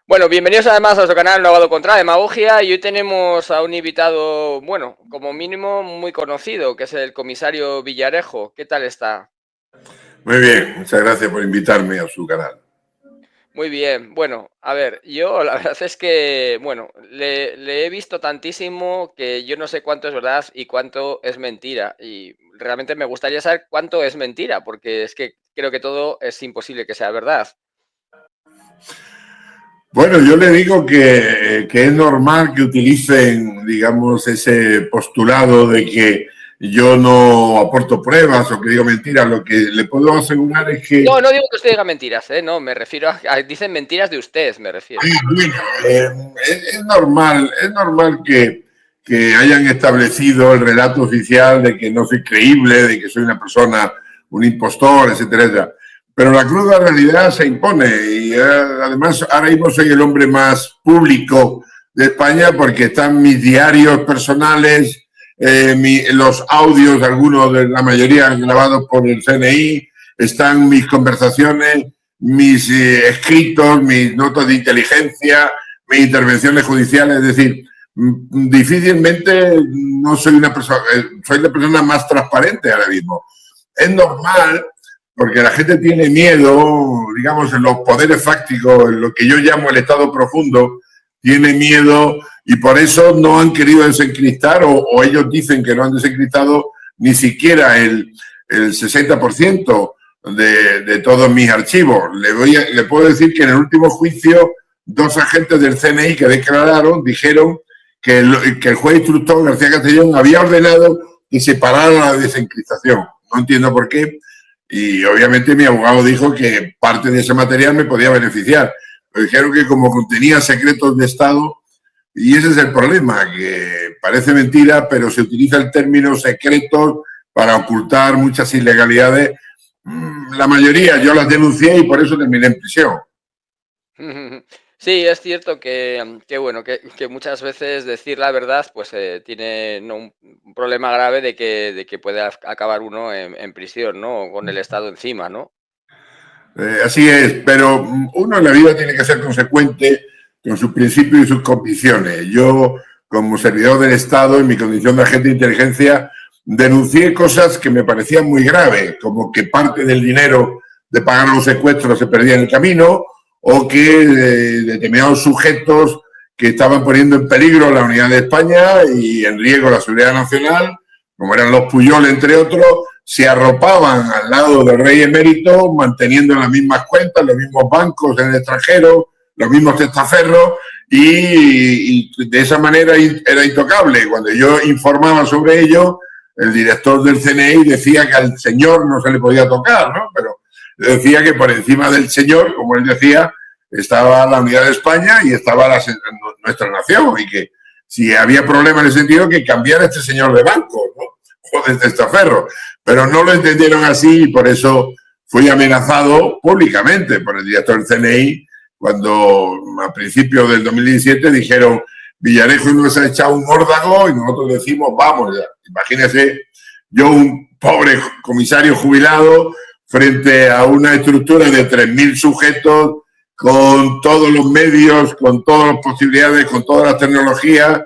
Bueno, bienvenidos además a nuestro canal Novado contra la Demagogia y hoy tenemos a un invitado, bueno, como mínimo muy conocido, que es el comisario Villarejo. ¿Qué tal está? Muy bien, muchas gracias por invitarme a su canal. Muy bien, bueno, a ver, yo la verdad es que, bueno, le he visto tantísimo que yo no sé cuánto es verdad y cuánto es mentira. Y realmente me gustaría saber cuánto es mentira, porque es que creo que todo es imposible que sea verdad. Bueno, yo le digo que es normal que utilicen, digamos, ese postulado de que yo no aporto pruebas o que digo mentiras. Lo que le puedo asegurar es que, No, no digo que usted diga mentiras, ¿eh? No, me refiero dicen mentiras de usted, me refiero. bueno, es normal que hayan establecido el relato oficial de que no soy creíble, de que soy una persona, un impostor, etcétera, etcétera. Pero la cruda realidad se impone y además ahora mismo soy el hombre más público de España porque están mis diarios personales, los audios, algunos de la mayoría grabados por el CNI, están mis conversaciones, mis escritos, mis notas de inteligencia, mis intervenciones judiciales. Es decir, difícilmente no soy una persona, soy la persona más transparente ahora mismo. Es normal porque la gente tiene miedo, digamos, en los poderes fácticos, en lo que yo llamo el estado profundo, tiene miedo y por eso no han querido desencriptar o ellos dicen que no han desencriptado ni siquiera el 60% de todos mis archivos. Le puedo decir que en el último juicio, dos agentes del CNI que declararon dijeron que el juez instructor García Castellón había ordenado que se parara la desencriptación. No entiendo por qué. Y obviamente mi abogado dijo que parte de ese material me podía beneficiar. Pero dijeron que como contenía secretos de Estado, y ese es el problema, que parece mentira, pero se utiliza el término secretos para ocultar muchas ilegalidades. La mayoría yo las denuncié y por eso terminé en prisión. Sí, es cierto que bueno, que muchas veces decir la verdad pues tiene ¿no? un problema grave de que puede acabar uno en prisión, ¿no? Con el Estado encima, ¿no? Así es, pero uno en la vida tiene que ser consecuente con sus principios y sus convicciones. Yo, como servidor del Estado, en mi condición de agente de inteligencia, denuncié cosas que me parecían muy graves, como que parte del dinero de pagar los secuestros se perdía en el camino, o que determinados sujetos que estaban poniendo en peligro la unidad de España y en riesgo la seguridad nacional, como eran los Puyol, entre otros, se arropaban al lado del rey emérito, manteniendo las mismas cuentas, los mismos bancos en el extranjero, los mismos testaferros, y de esa manera era intocable. Cuando yo informaba sobre ello, el director del CNI decía que al señor no se le podía tocar, ¿no? Pero decía que por encima del señor, como él decía, estaba la unidad de España y estaba nuestra nación, y que si había problemas en ese sentido, que cambiara este señor de banco, ¿no? O de testaferro. Pero no lo entendieron así y por eso fui amenazado públicamente por el director del CNI cuando a principios del 2017 dijeron Villarejo nos ha echado un órdago y nosotros decimos vamos ya. Imagínese yo, un pobre comisario jubilado, frente a una estructura de 3.000 sujetos con todos los medios, con todas las posibilidades, con todas las tecnologías.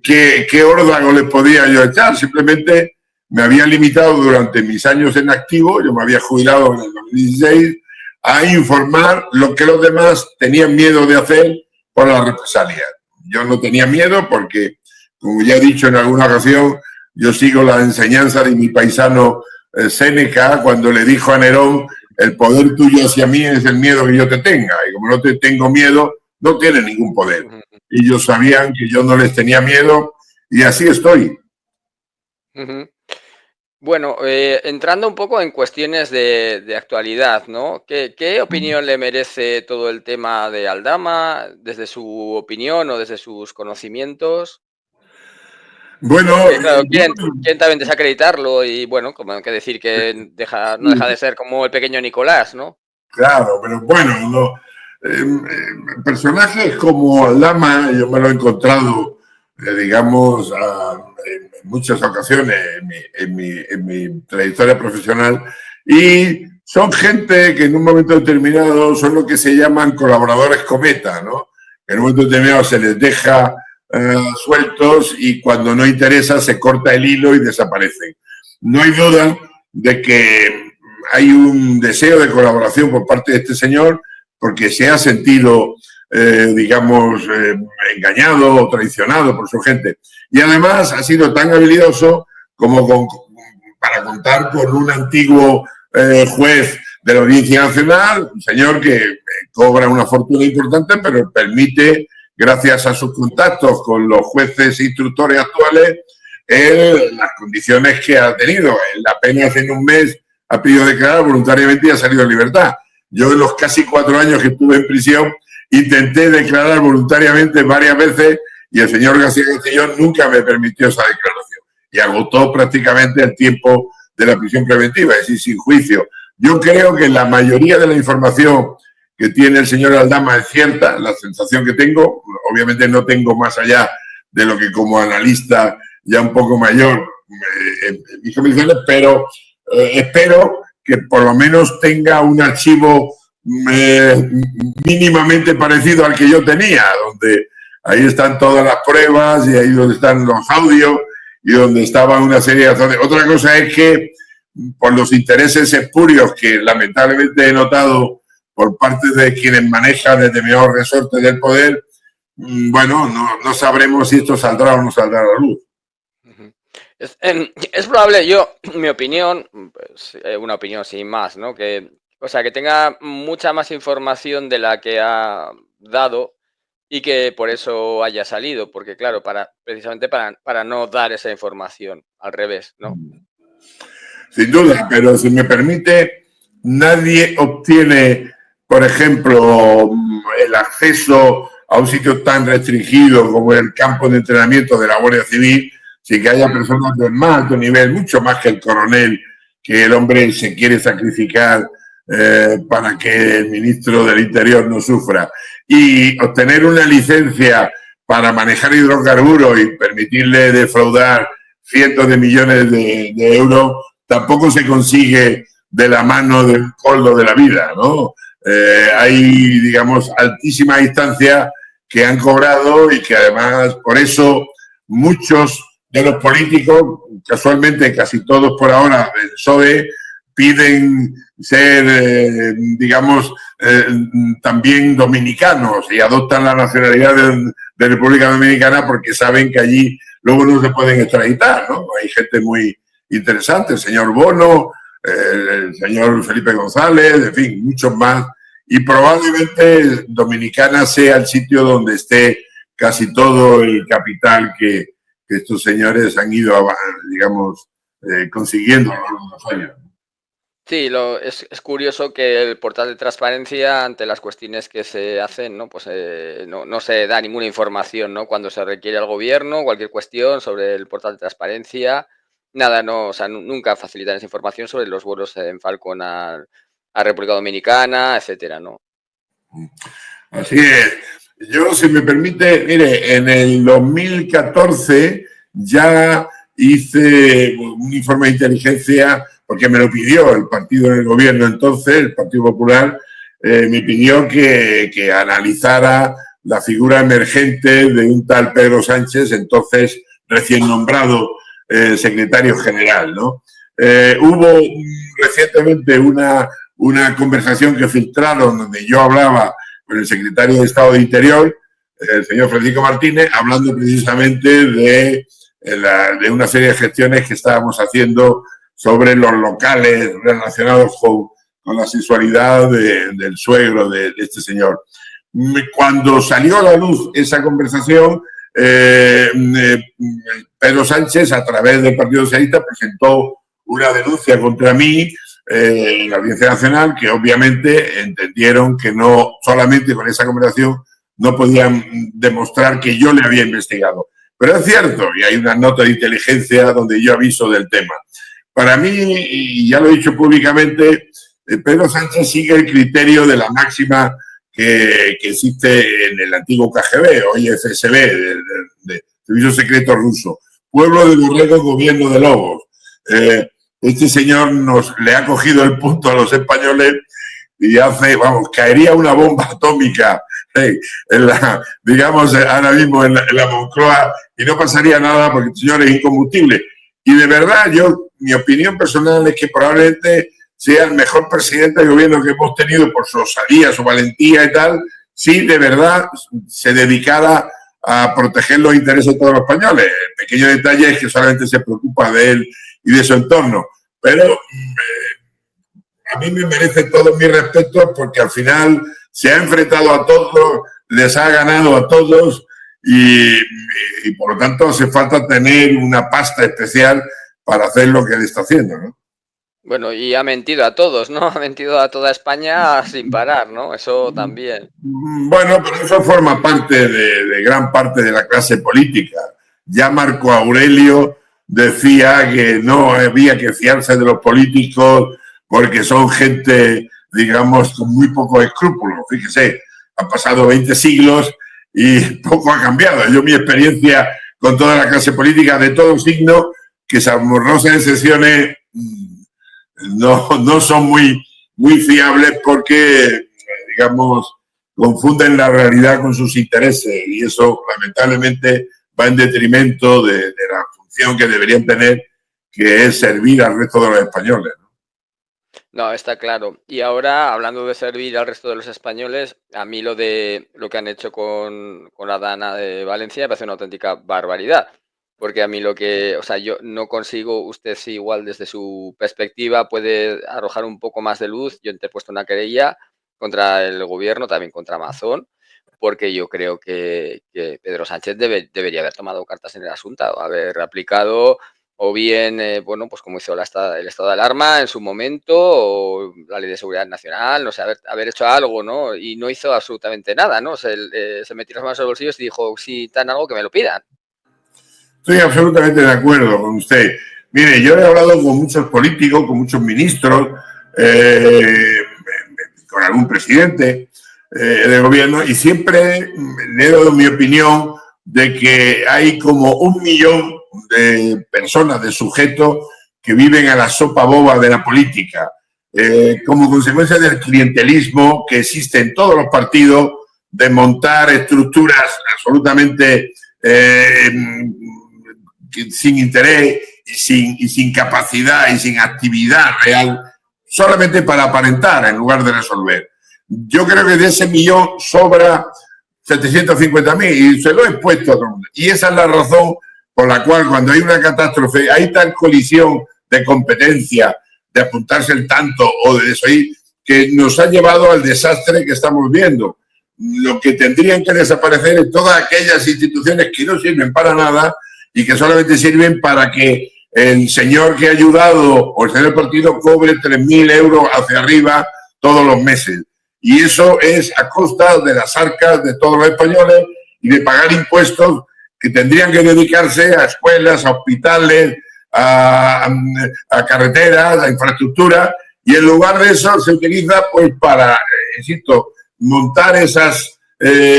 ¿Qué órdago les podía yo echar? Simplemente me había limitado durante mis años en activo, yo me había jubilado en el 2016, a informar lo que los demás tenían miedo de hacer por las represalias. Yo no tenía miedo porque, como ya he dicho en alguna ocasión, yo sigo la enseñanza de mi paisano Séneca cuando le dijo a Nerón, el poder tuyo hacia mí es el miedo que yo te tenga, y como no te tengo miedo, no tienes ningún poder. Ellos sabían que yo no les tenía miedo y así estoy. Bueno, entrando un poco en cuestiones de actualidad, ¿no? ¿Qué opinión le merece todo el tema de Aldama, desde su opinión o desde sus conocimientos? Bueno, Porque, claro, quieren también desacreditarlo y, bueno, como hay que decir que no deja de ser como el pequeño Nicolás, ¿no? claro, pero bueno, no, personajes como Aldama, yo me lo he encontrado, digamos, en muchas ocasiones en mi trayectoria profesional y son gente que en un momento determinado son lo que se llaman colaboradores cometa, ¿no? En un momento determinado se les deja sueltos y cuando no interesa se corta el hilo y desaparecen. No hay duda de que hay un deseo de colaboración por parte de este señor porque se ha sentido, engañado o traicionado por su gente. Y además ha sido tan habilidoso como para contar con un antiguo juez de la Audiencia Nacional, un señor que cobra una fortuna importante, pero permite, gracias a sus contactos con los jueces e instructores actuales, las condiciones que ha tenido. Él apenas en un mes ha pedido declarar voluntariamente y ha salido en libertad. Yo en los casi 4 años que estuve en prisión intenté declarar voluntariamente varias veces y el señor García Castellón nunca me permitió esa declaración y agotó prácticamente el tiempo de la prisión preventiva, es decir, sin juicio. Yo creo que la mayoría de la información que tiene el señor Aldama es cierta, la sensación que tengo, obviamente no tengo más allá de lo que como analista ya un poco mayor en mis convicciones, pero espero que por lo menos tenga un archivo mínimamente parecido al que yo tenía, donde ahí están todas las pruebas y ahí donde están los audios y donde estaba una serie de razones. Otra cosa es que por los intereses espurios que lamentablemente he notado por parte de quienes manejan determinados resortes del poder, bueno, no sabremos si esto saldrá o no saldrá a la luz. Es probable, mi opinión, pues, una opinión sin más, ¿no? Que tenga mucha más información de la que ha dado y que por eso haya salido, porque claro, precisamente para no dar esa información, al revés, ¿no? Sin duda, pero si me permite, nadie obtiene, por ejemplo, el acceso a un sitio tan restringido como el campo de entrenamiento de la Guardia Civil sin que haya personas de más alto nivel, mucho más que el coronel, que el hombre se quiere sacrificar para que el ministro del Interior no sufra. Y obtener una licencia para manejar hidrocarburos y permitirle defraudar cientos de millones de euros tampoco se consigue de la mano del coldo de la vida, ¿no? Hay, digamos, altísimas instancias que han cobrado y que además, por eso, muchos de los políticos, casualmente casi todos por ahora del PSOE, piden ser, también dominicanos y adoptan la nacionalidad de República Dominicana porque saben que allí luego no se pueden extraditar, ¿no? Hay gente muy interesante, el señor Bono, el señor Felipe González, en fin, muchos más. Y probablemente Dominicana sea el sitio donde esté casi todo el capital que estos señores han ido, digamos, consiguiendo a lo largo de los años. Sí, es curioso que el portal de transparencia, ante las cuestiones que se hacen, ¿no? Pues no se da ninguna información, ¿no? Cuando se requiere al gobierno, cualquier cuestión sobre el portal de transparencia, nada, no, nunca facilitan esa información sobre los vuelos en Falcon a República Dominicana, etcétera, ¿no? Así es. Yo, si me permite, mire, en el 2014 ya hice un informe de inteligencia porque me lo pidió el partido en el gobierno entonces, el Partido Popular, me pidió que analizara la figura emergente de un tal Pedro Sánchez, entonces recién nombrado secretario general, ¿no? Hubo recientemente una conversación que filtraron donde yo hablaba con el secretario de Estado de Interior, el señor Francisco Martínez, hablando precisamente de una serie de gestiones que estábamos haciendo sobre los locales relacionados con la sexualidad del suegro de este señor. Cuando salió a la luz esa conversación, Pedro Sánchez, a través del Partido Socialista, presentó una denuncia contra mí en la Audiencia Nacional, que obviamente entendieron que no solamente con esa conversación no podían demostrar que yo le había investigado. Pero es cierto, y hay una nota de inteligencia donde yo aviso del tema. Para mí, y ya lo he dicho públicamente, Pedro Sánchez sigue el criterio de la máxima que existe en el antiguo KGB, hoy FSB, de Servicio Secreto Ruso. Pueblo de borregos, gobierno de lobos. este señor le ha cogido el punto a los españoles y caería una bomba atómica, digamos, ahora mismo en la Moncloa y no pasaría nada porque el señor es incombustible. Y de verdad, mi opinión personal es que probablemente sea el mejor presidente de gobierno que hemos tenido por su osadía, su valentía y tal, si de verdad se dedicara a proteger los intereses de todos los españoles. El pequeño detalle es que solamente se preocupa de él y de su entorno. Pero a mí me merece todos mis respetos porque al final se ha enfrentado a todos, les ha ganado a todos y por lo tanto hace falta tener una pasta especial para hacer lo que él está haciendo, ¿no? Bueno, y ha mentido a todos, ¿no? Ha mentido a toda España sin parar, ¿no? Eso también. Bueno, pero eso forma parte de gran parte de la clase política. Ya Marco Aurelio decía que no había que fiarse de los políticos porque son gente, digamos, con muy pocos escrúpulos. Fíjese, han pasado 20 siglos y poco ha cambiado. Yo mi experiencia con toda la clase política de todo signo, que salvo honrosas excepciones, no son muy fiables porque, digamos, confunden la realidad con sus intereses y eso lamentablemente va en detrimento de la función que deberían tener, que es servir al resto de los españoles, ¿no? No, está claro. Y ahora, hablando de servir al resto de los españoles, a mí lo que han hecho con la Dana de Valencia me parece una auténtica barbaridad. Porque a mí o sea, yo no consigo, usted sí igual desde su perspectiva puede arrojar un poco más de luz. Yo he interpuesto una querella contra el gobierno, también contra Amazon, porque yo creo que Pedro Sánchez debería haber tomado cartas en el asunto, haber aplicado o bien, bueno, pues como hizo el estado de alarma en su momento, o la ley de seguridad nacional, no sé, haber hecho algo, ¿no? Y no hizo absolutamente nada, ¿no? Se metió las manos en los bolsillos y dijo, si tan algo que me lo pidan. Estoy absolutamente de acuerdo con usted. Mire, yo he hablado con muchos políticos, con muchos ministros, con algún presidente de gobierno y siempre le he dado mi opinión de que hay como 1 millón de personas, de sujetos que viven a la sopa boba de la política, como consecuencia del clientelismo que existe en todos los partidos, de montar estructuras absolutamente sin interés y sin capacidad y sin actividad real, solamente para aparentar en lugar de resolver. Yo creo que de ese millón sobra 750.000 y se lo he puesto a todo el mundo. Y esa es la razón por la cual cuando hay una catástrofe, hay tal colisión de competencia, de apuntarse el tanto o de desoír, que nos ha llevado al desastre que estamos viendo. Lo que tendrían que desaparecer es todas aquellas instituciones que no sirven para nada y que solamente sirven para que el señor que ha ayudado o el señor partido cobre 3.000 euros hacia arriba todos los meses. Y eso es a costa de las arcas de todos los españoles y de pagar impuestos que tendrían que dedicarse a escuelas, a hospitales, a carreteras, a infraestructura, y en lugar de eso se utiliza pues para, insisto, montar esas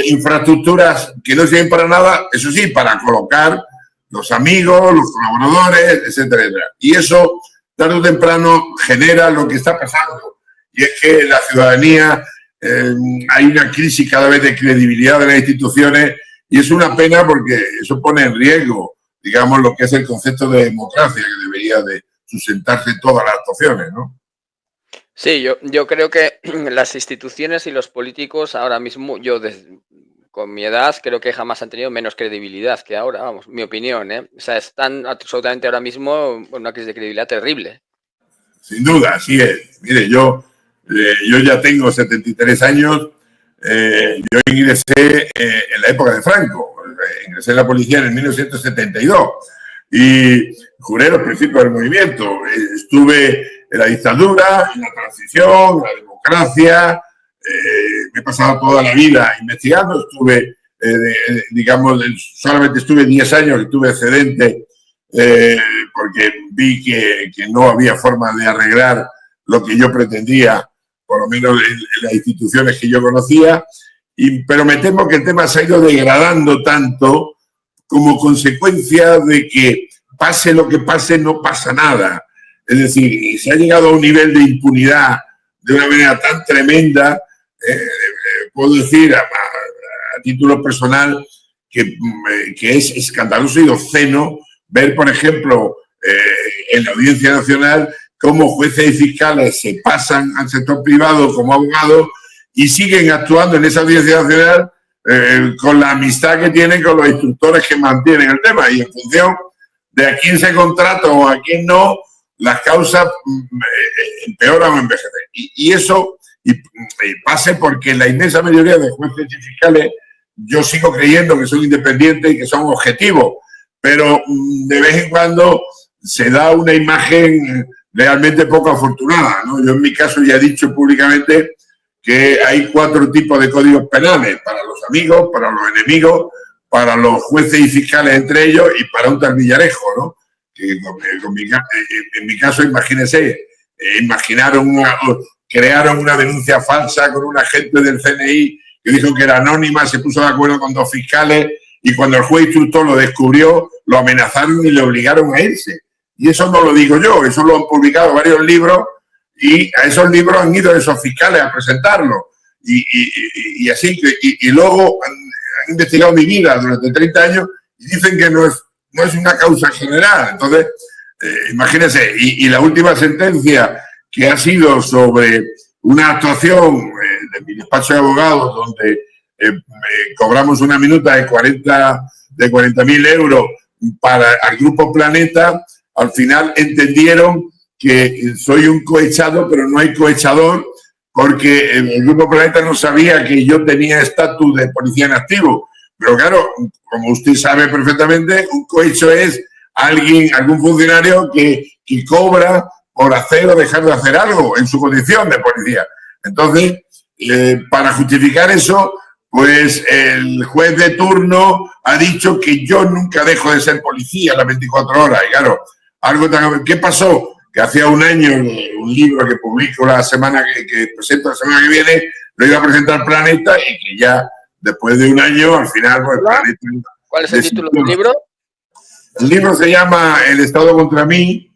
infraestructuras que no sirven para nada, eso sí, para colocar los amigos, los colaboradores, etcétera, etcétera. Y eso, tarde o temprano, genera lo que está pasando. Y es que la ciudadanía, hay una crisis cada vez de credibilidad de las instituciones y es una pena porque eso pone en riesgo, digamos, lo que es el concepto de democracia que debería de sustentarse todas las actuaciones, ¿no? Sí, yo creo que las instituciones y los políticos ahora mismo, con mi edad, creo que jamás han tenido menos credibilidad que ahora, vamos, mi opinión, ¿eh? O sea, están absolutamente ahora mismo en una crisis de credibilidad terrible. Sin duda, así es. Mire, yo ya tengo 73 años, yo ingresé en la época de Franco, ingresé en la policía en el 1972 y juré los principios del movimiento. Estuve en la dictadura, en la transición, en la democracia, me he pasado toda la vida investigando, estuve, digamos, solamente estuve 10 años, estuve excedente porque vi que no había forma de arreglar lo que yo pretendía, por lo menos en las instituciones que yo conocía, pero me temo que el tema se ha ido degradando tanto como consecuencia de que pase lo que pase, no pasa nada. Es decir, se ha llegado a un nivel de impunidad de una manera tan tremenda, puedo decir a título personal que es escandaloso y obsceno ver, por ejemplo, en la Audiencia Nacional cómo jueces y fiscales se pasan al sector privado como abogados y siguen actuando en esa Audiencia Nacional con la amistad que tienen con los instructores que mantienen el tema, y en función de a quién se contrata o a quién no, las causas empeoran o envejecen. Y eso pase porque la inmensa mayoría de jueces y fiscales yo sigo creyendo que son independientes y que son objetivos, pero de vez en cuando se da una imagen realmente poco afortunada, ¿no? Yo en mi caso ya he dicho públicamente que hay 4 tipos de códigos penales: para los amigos, para los enemigos, para los jueces y fiscales entre ellos y para un tal Villarejo, ¿no? Que en mi caso, imagínense, crearon una denuncia falsa con un agente del CNI que dijo que era anónima, se puso de acuerdo con 2 fiscales y cuando el juez instructor lo descubrió, lo amenazaron y le obligaron a irse. Y eso no lo digo yo, eso lo han publicado varios libros y a esos libros han ido esos fiscales a presentarlo. Y así, y luego han investigado mi vida durante 30 años y dicen que no es una causa general. Entonces, imagínense, y la última sentencia que ha sido sobre una actuación de mi despacho de abogados donde cobramos una minuta de 40.000 euros al Grupo Planeta, al final entendieron que soy un cohechado, pero no hay cohechador, porque el Grupo Planeta no sabía que yo tenía estatus de policía en activo. Pero claro, como usted sabe perfectamente, un cohecho es algún funcionario que cobra por hacer o dejar de hacer algo en su condición de policía. Entonces, para justificar eso, pues el juez de turno ha dicho que yo nunca dejo de ser policía a las 24 horas. Y claro, ¿qué pasó? Que hacía un año, un libro que publico la semana que presento la semana que viene, lo iba a presentar Planeta y que ya después de un año, al final, pues Planeta... ¿Cuál es el título del libro? El libro se llama El Estado contra mí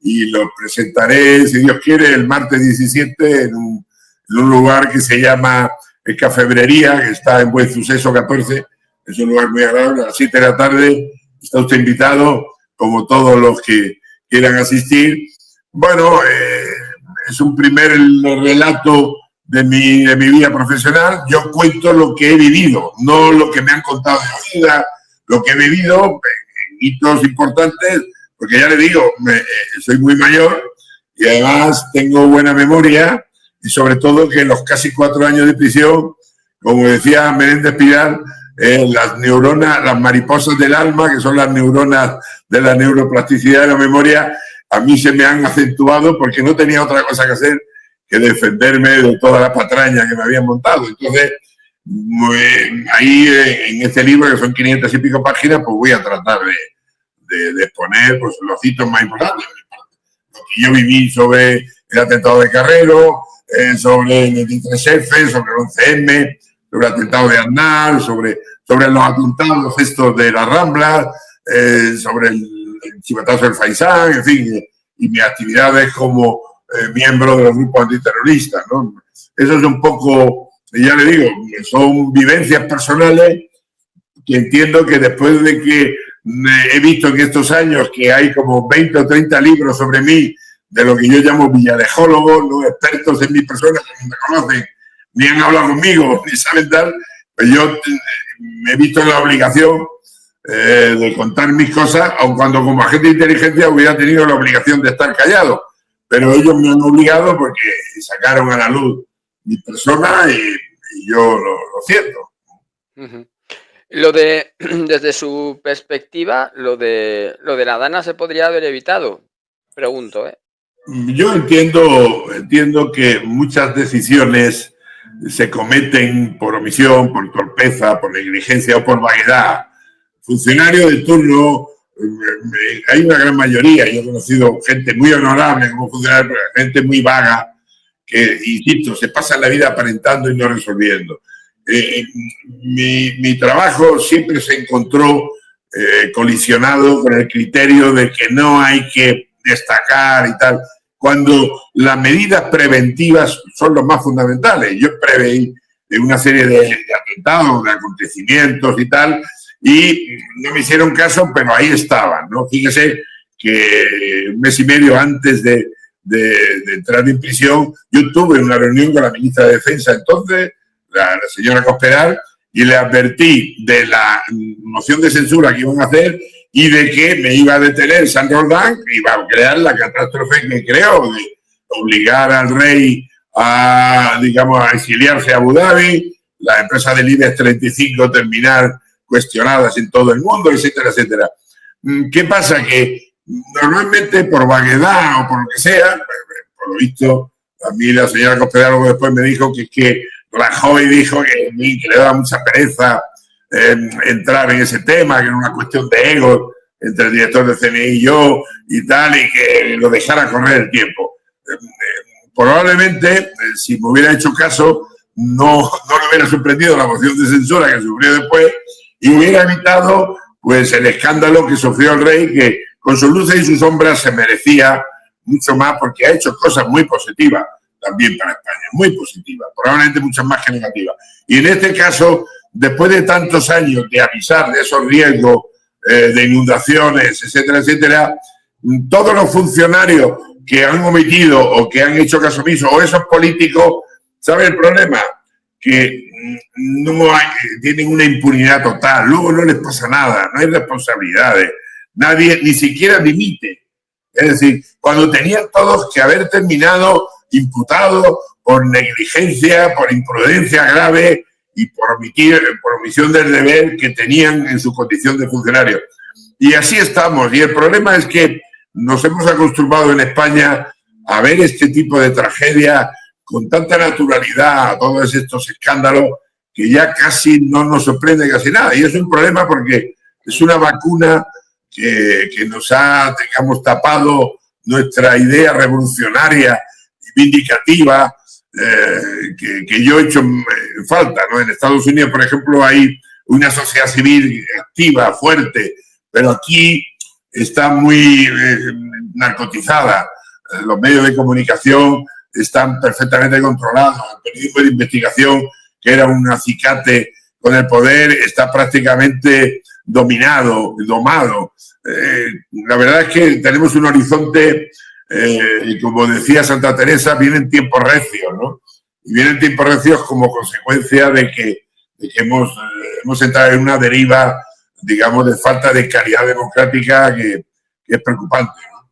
y lo presentaré, si Dios quiere, el martes 17 en un lugar que se llama Cafebrería, que está en Buen Suceso 14. Es un lugar muy agradable. A las 7 de la tarde está usted invitado, como todos los que quieran asistir. Bueno, es un primer relato de mi vida profesional. Yo cuento lo que he vivido, no lo que me han contado de la vida, lo que he vivido, hitos importantes, porque ya le digo, soy muy mayor y además tengo buena memoria y sobre todo que en los casi 4 años de prisión, como decía Menéndez Pidal, las neuronas, las mariposas del alma, que son las neuronas de la neuroplasticidad de la memoria, a mí se me han acentuado porque no tenía otra cosa que hacer que defenderme de toda la patraña que me habían montado. Entonces, ahí en este libro, que son 500 y pico páginas, pues voy a tratar de exponer pues, los hitos más importantes. Lo que yo viví sobre el atentado de Carrero, sobre el 23F, sobre el 11M, sobre el atentado de Aznar, sobre los atentados estos de la Rambla, sobre el chivatazo del Faisán, en fin, y mis actividades como miembro de los grupos antiterroristas, ¿no? Eso es un poco, ya le digo, son vivencias personales que entiendo que después de que he visto en estos años que hay como 20 o 30 libros sobre mí, de lo que yo llamo villarejólogo, no expertos en mi persona, que no me conocen, ni han hablado conmigo, ni saben tal, pues yo me he visto en la obligación de contar mis cosas, aun cuando como agente de inteligencia hubiera tenido la obligación de estar callado. Pero ellos me han obligado porque sacaron a la luz mi persona y yo lo siento. Uh-huh. Desde su perspectiva, lo de la Dana se podría haber evitado, pregunto, ¿eh? Yo entiendo que muchas decisiones se cometen por omisión, por torpeza, por negligencia o por vaguedad. Funcionarios de turno, hay una gran mayoría, yo he conocido gente muy honorable como funcionario, pero gente muy vaga, que, insisto, se pasa la vida aparentando y no resolviendo. Mi trabajo siempre se encontró colisionado con el criterio de que no hay que destacar y tal, cuando las medidas preventivas son lo más fundamentales. Yo preveí una serie de atentados, de acontecimientos y tal, y no me hicieron caso, pero ahí estaban, ¿no? Fíjese que un mes y medio antes de entrar en prisión, yo tuve una reunión con la ministra de Defensa entonces, la señora Cospedal, y le advertí de la moción de censura que iban a hacer y de que me iba a detener San Roldán, que iba a crear la catástrofe que creó, de obligar al rey a, digamos, a exiliarse a Abu Dhabi, la empresa del IBEX 35 terminar cuestionadas en todo el mundo, etcétera, etcétera. ¿Qué pasa? Que normalmente por vaguedad o por lo que sea, por lo visto, a mí la señora Cospedal luego después me dijo que Rajoy dijo que le daba mucha pereza entrar en ese tema, que era una cuestión de ego entre el director del CNI y yo y tal, y que lo dejara correr el tiempo. Probablemente, si me hubiera hecho caso, no le hubiera sorprendido la moción de censura que sufrió después y hubiera evitado pues el escándalo que sufrió el rey, que con sus luces y sus sombras se merecía mucho más porque ha hecho cosas muy positivas también para España, muy positivas, probablemente muchas más que negativas. Y en este caso, después de tantos años de avisar de esos riesgos de inundaciones, etcétera, etcétera, todos los funcionarios que han omitido o que han hecho caso omiso, o esos políticos, ¿sabe el problema? Que no hay, tienen una impunidad total, luego no les pasa nada, no hay responsabilidades, nadie ni siquiera dimite. Es decir, cuando tenían todos que haber terminado imputados por negligencia, por imprudencia grave y por omisión del deber que tenían en su condición de funcionarios. Y así estamos. Y el problema es que nos hemos acostumbrado en España a ver este tipo de tragedia con tanta naturalidad, a todos estos escándalos, que ya casi no nos sorprende casi nada. Y es un problema porque es una vacuna que nos ha, digamos, tapado nuestra idea revolucionaria y vindicativa que yo he hecho en falta, ¿no? En Estados Unidos, por ejemplo, hay una sociedad civil activa, fuerte, pero aquí está muy narcotizada. Los medios de comunicación están perfectamente controlados. El periodismo de investigación, que era un acicate con el poder, está prácticamente dominado, domado. La verdad es que tenemos un horizonte, y como decía Santa Teresa, vienen tiempos recios, ¿no? Y vienen tiempos recios como consecuencia de que hemos entrado en una deriva, digamos, de falta de calidad democrática que es preocupante, ¿no?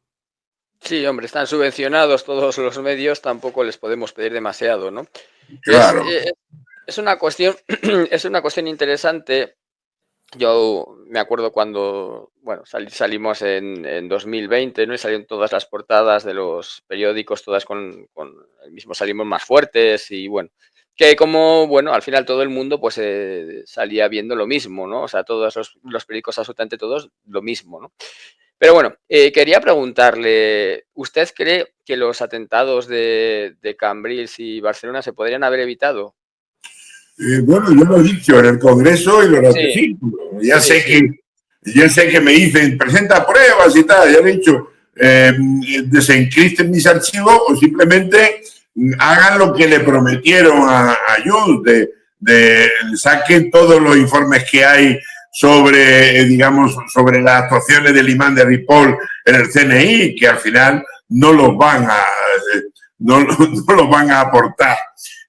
Sí, hombre, están subvencionados todos los medios, tampoco les podemos pedir demasiado, ¿no? Claro. Es una cuestión, es una cuestión interesante. Yo me acuerdo cuando, bueno, salimos en 2020, ¿no? Y salieron todas las portadas de los periódicos, todas con el mismo salimos más fuertes y bueno, que como, bueno, al final todo el mundo pues salía viendo lo mismo, ¿no? O sea, todos los periódicos, absolutamente todos, lo mismo, ¿no? Pero bueno, quería preguntarle, ¿usted cree que los atentados de Cambrils y Barcelona se podrían haber evitado? Bueno, yo lo he dicho en el Congreso y lo ratifico. Sí. Ya sé que me dicen, presenta pruebas y tal. Ya he dicho, desencripten mis archivos o simplemente hagan lo que le prometieron a Junts, saquen todos los informes que hay sobre, digamos, sobre las actuaciones del imán de Ripoll en el CNI, que al final no los van a aportar.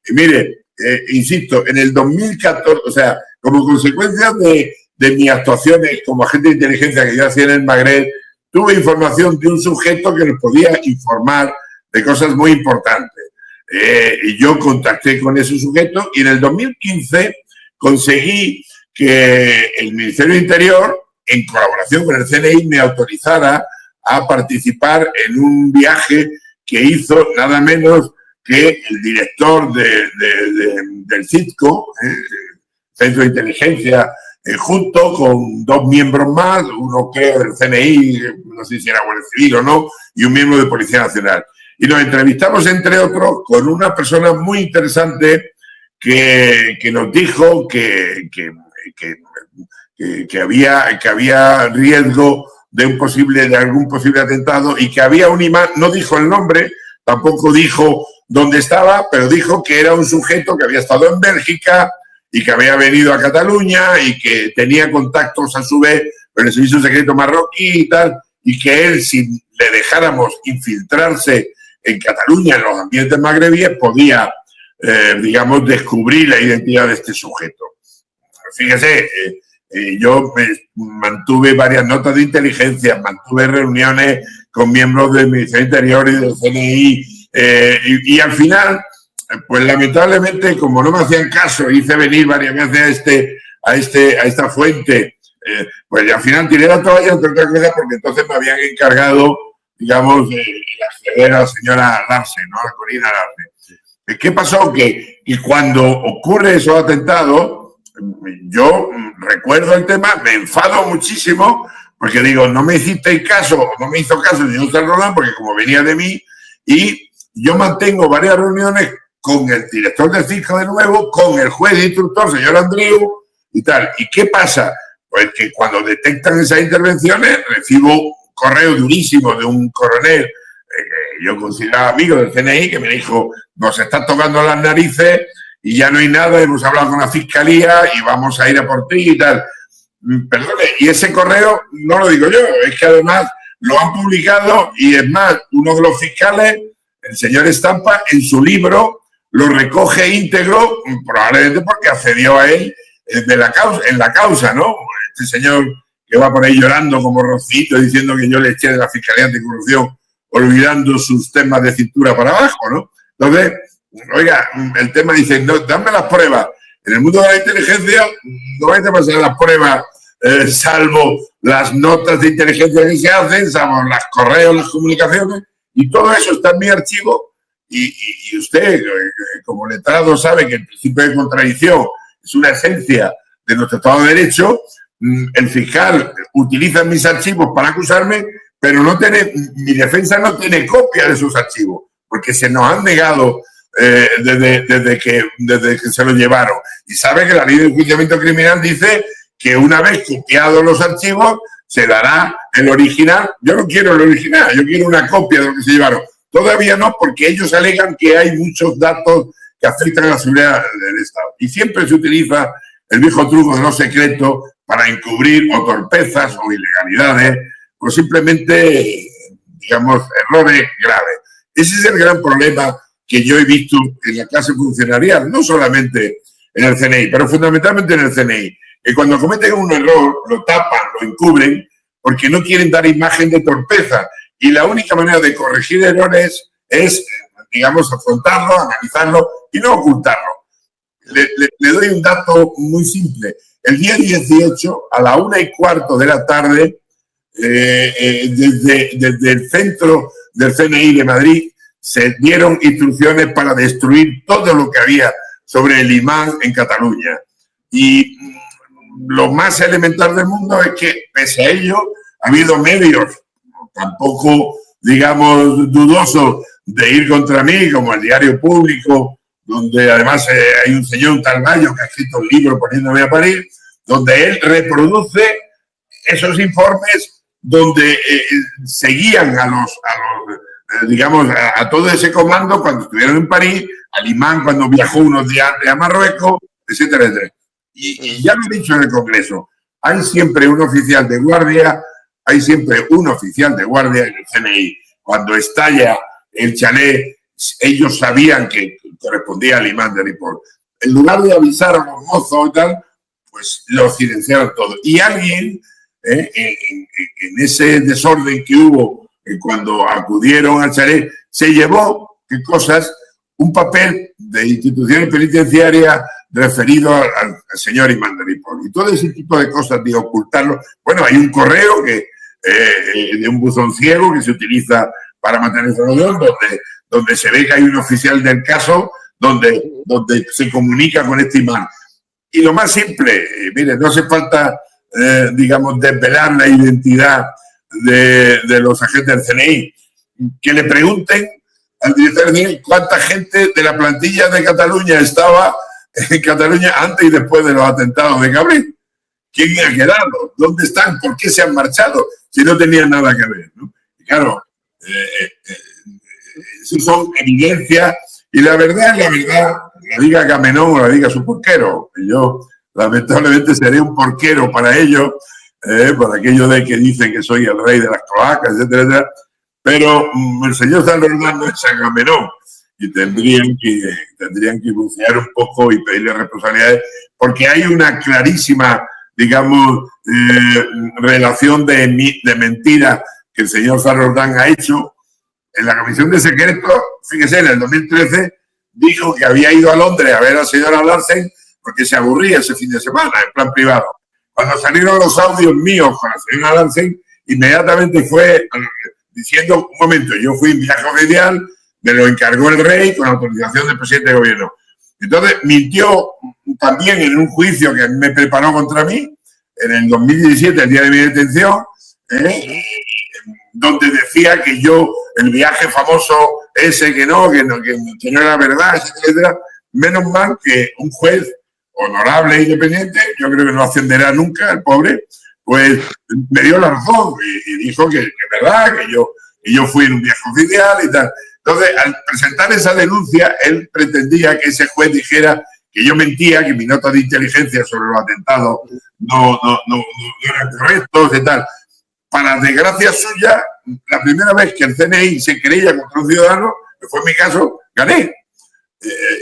Y mire, insisto, en el 2014, o sea, como consecuencia de mis actuaciones como agente de inteligencia que yo hacía en el Magreb, tuve información de un sujeto que nos podía informar de cosas muy importantes. Y yo contacté con ese sujeto y en el 2015 conseguí que el Ministerio de Interior, en colaboración con el CNI, me autorizara a participar en un viaje que hizo nada menos que el director del CITCO, Centro de Inteligencia, junto con dos miembros más, uno que del CNI, no sé si era Guardia Civil o no, y un miembro de Policía Nacional. Y nos entrevistamos, entre otros, con una persona muy interesante que nos dijo que había riesgo de algún posible atentado y que había un imán, no dijo el nombre, tampoco dijo dónde estaba, pero dijo que era un sujeto que había estado en Bélgica y que había venido a Cataluña y que tenía contactos a su vez con el servicio secreto marroquí y tal, y que él, si le dejáramos infiltrarse en Cataluña, en los ambientes magrebíes, podía, digamos, descubrir la identidad de este sujeto. Fíjese, yo mantuve varias notas de inteligencia, mantuve reuniones con miembros del Ministerio Interior y del CNI, y al final, pues lamentablemente, como no me hacían caso, hice venir varias veces a esta fuente, pues al final tiré la toalla, entre otras cosas, porque entonces me habían encargado, digamos, de acceder a la señora Larsen, ¿no? A la Corina Larsen. ¿Qué pasó? Que cuando ocurre esos atentados, yo recuerdo el tema, me enfado muchísimo, porque digo, no me hicisteis caso, no me hizo caso el señor San Roland, porque como venía de mí, y yo mantengo varias reuniones con el director del fisco de nuevo, con el juez instructor, señor Andreu, y tal. ¿Y qué pasa? Pues que cuando detectan esas intervenciones, recibo correo durísimo de un coronel que yo consideraba amigo del CNI, que me dijo, nos está tocando las narices y ya no hay nada, hemos hablado con la fiscalía y vamos a ir a por ti y tal. Perdone, y ese correo no lo digo yo, es que además lo han publicado y es más, uno de los fiscales, el señor Estampa, en su libro lo recoge íntegro, probablemente porque accedió a él en la causa, ¿no? Este señor que va por ahí llorando como Rocito diciendo que yo le eché de la Fiscalía Anticorrupción olvidando sus temas de cintura para abajo, ¿no? Entonces, oiga, el tema dice, no, dame las pruebas. En el mundo de la inteligencia no hay que pasar las pruebas, salvo las notas de inteligencia que se hacen, salvo los correos, las comunicaciones, y todo eso está en mi archivo. Y usted, como letrado, sabe que el principio de contradicción es una esencia de nuestro Estado de Derecho. El fiscal utiliza mis archivos para acusarme, pero mi defensa no tiene copia de esos archivos, porque se nos han negado desde que se los llevaron. Y sabe que la ley de enjuiciamiento criminal dice que una vez copiados los archivos, se dará el original. Yo no quiero el original, yo quiero una copia de lo que se llevaron. Todavía no, porque ellos alegan que hay muchos datos que afectan a la seguridad del Estado. Y siempre se utiliza el viejo truco de los secretos para encubrir o torpezas o ilegalidades o simplemente, digamos, errores graves. Ese es el gran problema que yo he visto en la clase funcionarial, no solamente en el CNI, pero fundamentalmente en el CNI, que cuando cometen un error lo tapan, lo encubren, porque no quieren dar imagen de torpeza. Y la única manera de corregir errores es, digamos, afrontarlo, analizarlo y no ocultarlo. Le doy un dato muy simple. El día 18, a la 1:15 de la tarde, desde el centro del CNI de Madrid, se dieron instrucciones para destruir todo lo que había sobre el imán en Cataluña. Y lo más elemental del mundo es que, pese a ello, ha habido medios, tampoco, digamos, dudosos de ir contra mí, como el Diario Público, donde además hay un señor, un tal Gallo, que ha escrito un libro poniéndome a parir, donde él reproduce esos informes donde seguían digamos, a todo ese comando cuando estuvieron en París, al imán cuando viajó unos días a Marruecos, etcétera, etcétera. Y ya lo he dicho en el Congreso, hay siempre un oficial de guardia en el CNI. Cuando estalla el chalet, ellos sabían que correspondía al imán de Ripoll. En lugar de avisar a los mozos y tal, pues lo silenciaron todo. Y alguien, en ese desorden que hubo cuando acudieron al chalet, se llevó, ¿qué cosas? Un papel de instituciones penitenciarias referido al señor imán de Ripoll. Y todo ese tipo de cosas de ocultarlo. Bueno, hay un correo de un buzón ciego que se utiliza para mantener información, donde se ve que hay un oficial del caso donde se comunica con este imán. Y lo más simple, mire, no hace falta, digamos, desvelar la identidad de los agentes del CNI. Que le pregunten al director del CNI cuánta gente de la plantilla de Cataluña estaba en Cataluña antes y después de los atentados de Cabril. ¿Quién ha quedado? ¿Dónde están? ¿Por qué se han marchado? si no tenían nada que ver, ¿no? Y claro, eso son evidencias y la verdad, la diga Agamenón o la diga su porquero. Y yo, lamentablemente, seré un porquero para ellos, por aquello de que dicen que soy el rey de las cloacas, etcétera, etcétera. Pero el señor San Roldán no es Agamenón y tendrían que bucear un poco y pedirle responsabilidades, porque hay una clarísima, digamos, relación de mentira que el señor San Roldán ha hecho. En la Comisión de Secretos, fíjese, en el 2013 dijo que había ido a Londres a ver a la señora Larsen porque se aburría ese fin de semana, en plan privado. Cuando salieron los audios míos con la señora Larsen, inmediatamente fue diciendo, un momento, yo fui en viaje oficial, me lo encargó el rey con autorización del presidente de gobierno. Entonces, mintió también en un juicio que me preparó contra mí, en el 2017, el día de mi detención, donde decía que yo, el viaje famoso ese, que no era verdad, etcétera. Menos mal que un juez honorable e independiente, yo creo que no ascenderá nunca, el pobre, pues me dio la razón y dijo que es verdad, que yo fui en un viaje oficial y tal. Entonces, al presentar esa denuncia, él pretendía que ese juez dijera que yo mentía, que mi nota de inteligencia sobre los atentados no eran correctos y tal. Para desgracia suya, la primera vez que el CNI se creía contra un ciudadano, que fue en mi caso, gané.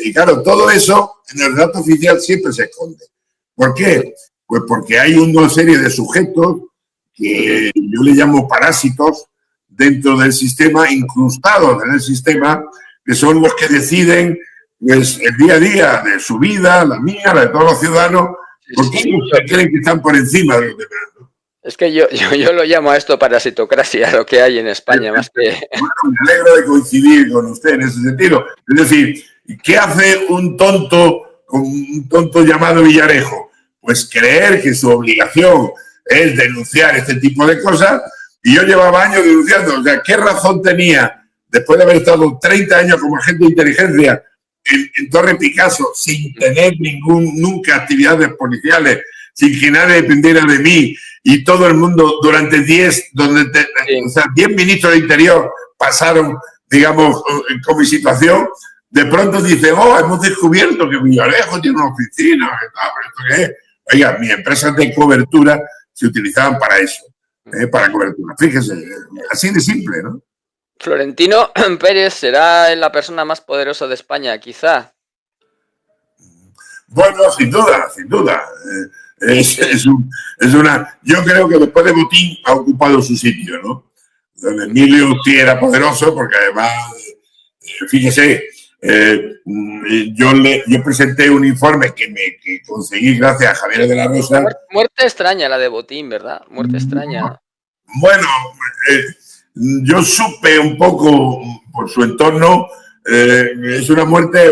Y claro, todo eso en el relato oficial siempre se esconde. ¿Por qué? Pues porque hay una serie de sujetos que yo le llamo parásitos dentro del sistema, incrustados en el sistema, que son los que deciden pues, el día a día de su vida, la mía, la de todos los ciudadanos, porque ellos creen que están por encima de los demás. Es que yo lo llamo a esto parasitocracia, lo que hay en España, más que... Bueno, me alegro de coincidir con usted en ese sentido. Es decir, ¿qué hace un tonto llamado Villarejo? Pues creer que su obligación es denunciar este tipo de cosas, y yo llevaba años denunciando. O sea, ¿qué razón tenía, después de haber estado 30 años como agente de inteligencia en Torre Picasso, sin tener nunca actividades policiales, sin que nadie dependiera de mí, y todo el mundo durante 10 ministros de Interior pasaron, digamos, con mi situación, de pronto dicen, hemos descubierto que Villarejo tiene una oficina, ¿esto qué es? Oiga, mis empresas de cobertura se utilizaban para eso, para cobertura. Fíjese, así de simple, ¿no? Florentino Pérez será la persona más poderosa de España, quizá. Bueno, sin duda, sin duda. Yo creo que después de Botín ha ocupado su sitio, ¿no? Don Emilio sí era poderoso porque además, fíjese, yo presenté un informe que conseguí gracias a Javier de la Rosa. Muerte extraña la de Botín, ¿verdad? Muerte extraña. Bueno, yo supe un poco por su entorno, es una muerte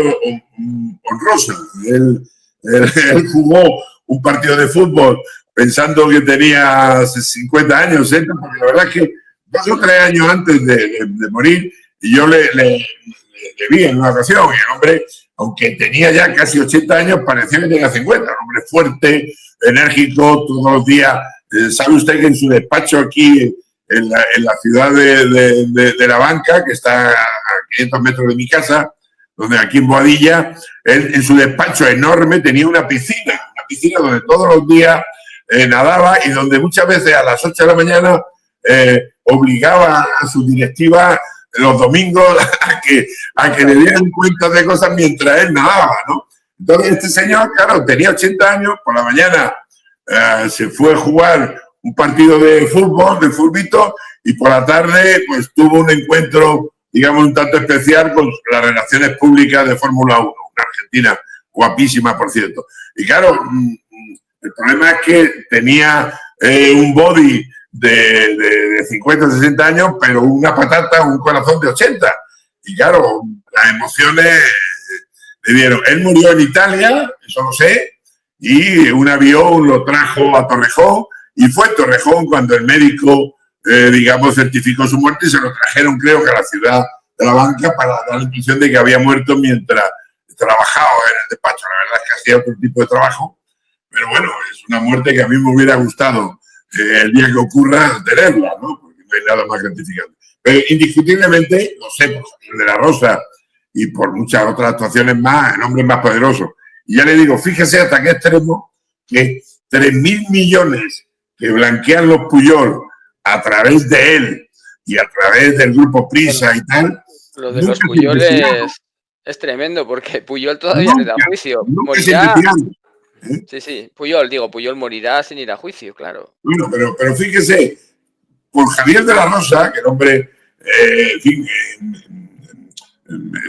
honrosa. Él jugó un partido de fútbol pensando que tenía 50 años, 60, porque la verdad es que 2 o 3 años antes de morir, y yo le vi en una ocasión, y el hombre, aunque tenía ya casi 80 años, parecía que tenía 50, un hombre fuerte, enérgico, todos los días. ¿Sabe usted que en su despacho aquí, en la ciudad de La Banca, que está a 500 metros de mi casa, donde aquí en Boadilla, él en su despacho enorme tenía una piscina donde todos los días nadaba y donde muchas veces a las 8 de la mañana obligaba a su directiva los domingos a que le dieran cuenta de cosas mientras él nadaba, ¿no? Entonces este señor, claro, tenía 80 años, por la mañana se fue a jugar un partido de fútbol, de fulbito, y por la tarde pues tuvo un encuentro, digamos, un tanto especial con las relaciones públicas de Fórmula 1, una argentina guapísima, por cierto. Y claro, el problema es que tenía un body de 50, 60 años, pero una patata, un corazón de 80. Y claro, las emociones le dieron. Él murió en Italia, eso lo sé, y un avión lo trajo a Torrejón, y fue Torrejón cuando el médico, digamos, certificó su muerte, y se lo trajeron, creo que a la ciudad de La Banca, para dar la impresión de que había muerto mientras trabajaba en el despacho. La verdad es que hacía otro tipo de trabajo, pero bueno, es una muerte que a mí me hubiera gustado el día que ocurra tenerla, ¿no? Porque no hay nada más gratificante. Pero indiscutiblemente, lo sé, por Javier de la Rosa y por muchas otras actuaciones más, el hombre más poderoso. Y ya le digo, fíjese hasta qué extremo que 3.000 millones que blanquean los Pujol a través de él y a través del grupo Prisa y tal. Lo de los Pujol es tremendo, porque Pujol todavía no da juicio. Morirá. Sí, Pujol morirá sin ir a juicio, claro. Bueno, pero fíjese, por Javier de la Rosa, que el hombre, en fin,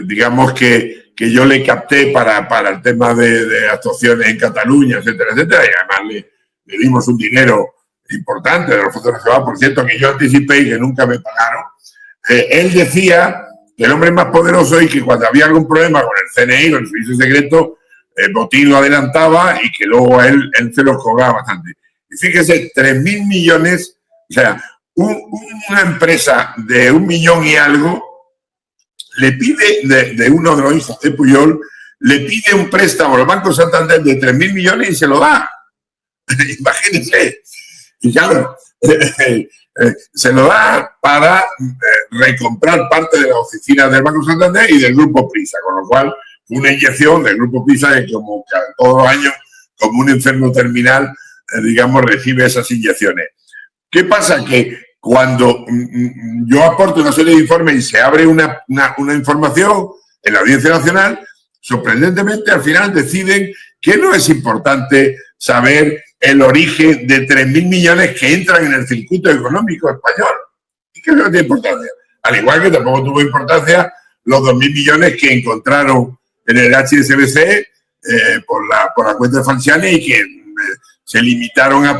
digamos que yo le capté para el tema de actuaciones en Cataluña, etcétera, etcétera, y además le dimos un dinero importante de los fondos nacionales, por cierto, que yo anticipé y que nunca me pagaron. Él decía que el hombre es más poderoso y que cuando había algún problema con el CNI, con el servicio secreto, Botín lo adelantaba y que luego él se los cobraba bastante. Y fíjese, 3.000 millones, o sea, una empresa de 1 millón y algo le pide, de uno de los hijos de Pujol, le pide un préstamo al Banco Santander de 3.000 millones y se lo da. Imagínense. Y claro, se lo da para recomprar parte de las oficinas del Banco Santander y del Grupo Prisa, con lo cual una inyección del Grupo Prisa que como todos los años, como un enfermo terminal, digamos, recibe esas inyecciones. ¿Qué pasa? Que cuando yo aporto una serie de informes y se abre una información en la Audiencia Nacional, sorprendentemente al final deciden que no es importante saber el origen de 3.000 millones que entran en el circuito económico español. ¿Y qué no tiene importancia? Al igual que tampoco tuvo importancia los 2.000 millones que encontraron en el HSBC por la cuenta de Falciani y que se limitaron a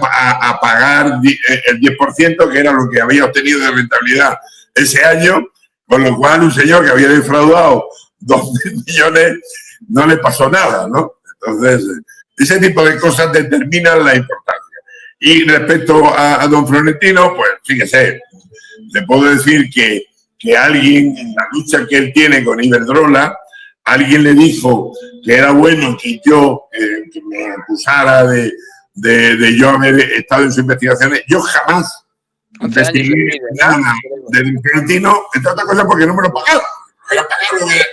pagar el 10%, que era lo que había obtenido de rentabilidad ese año, con lo cual un señor que había defraudado 2.000 millones no le pasó nada, ¿no? Entonces, ese tipo de cosas determinan la importancia. Y respecto a don Florentino, pues fíjese, le puedo decir que alguien, en la lucha que él tiene con Iberdrola, alguien le dijo que era bueno que yo que me acusara de yo haber estado en sus investigaciones. Yo jamás investigué nada de Florentino, entre otras cosas porque no me lo pagaron.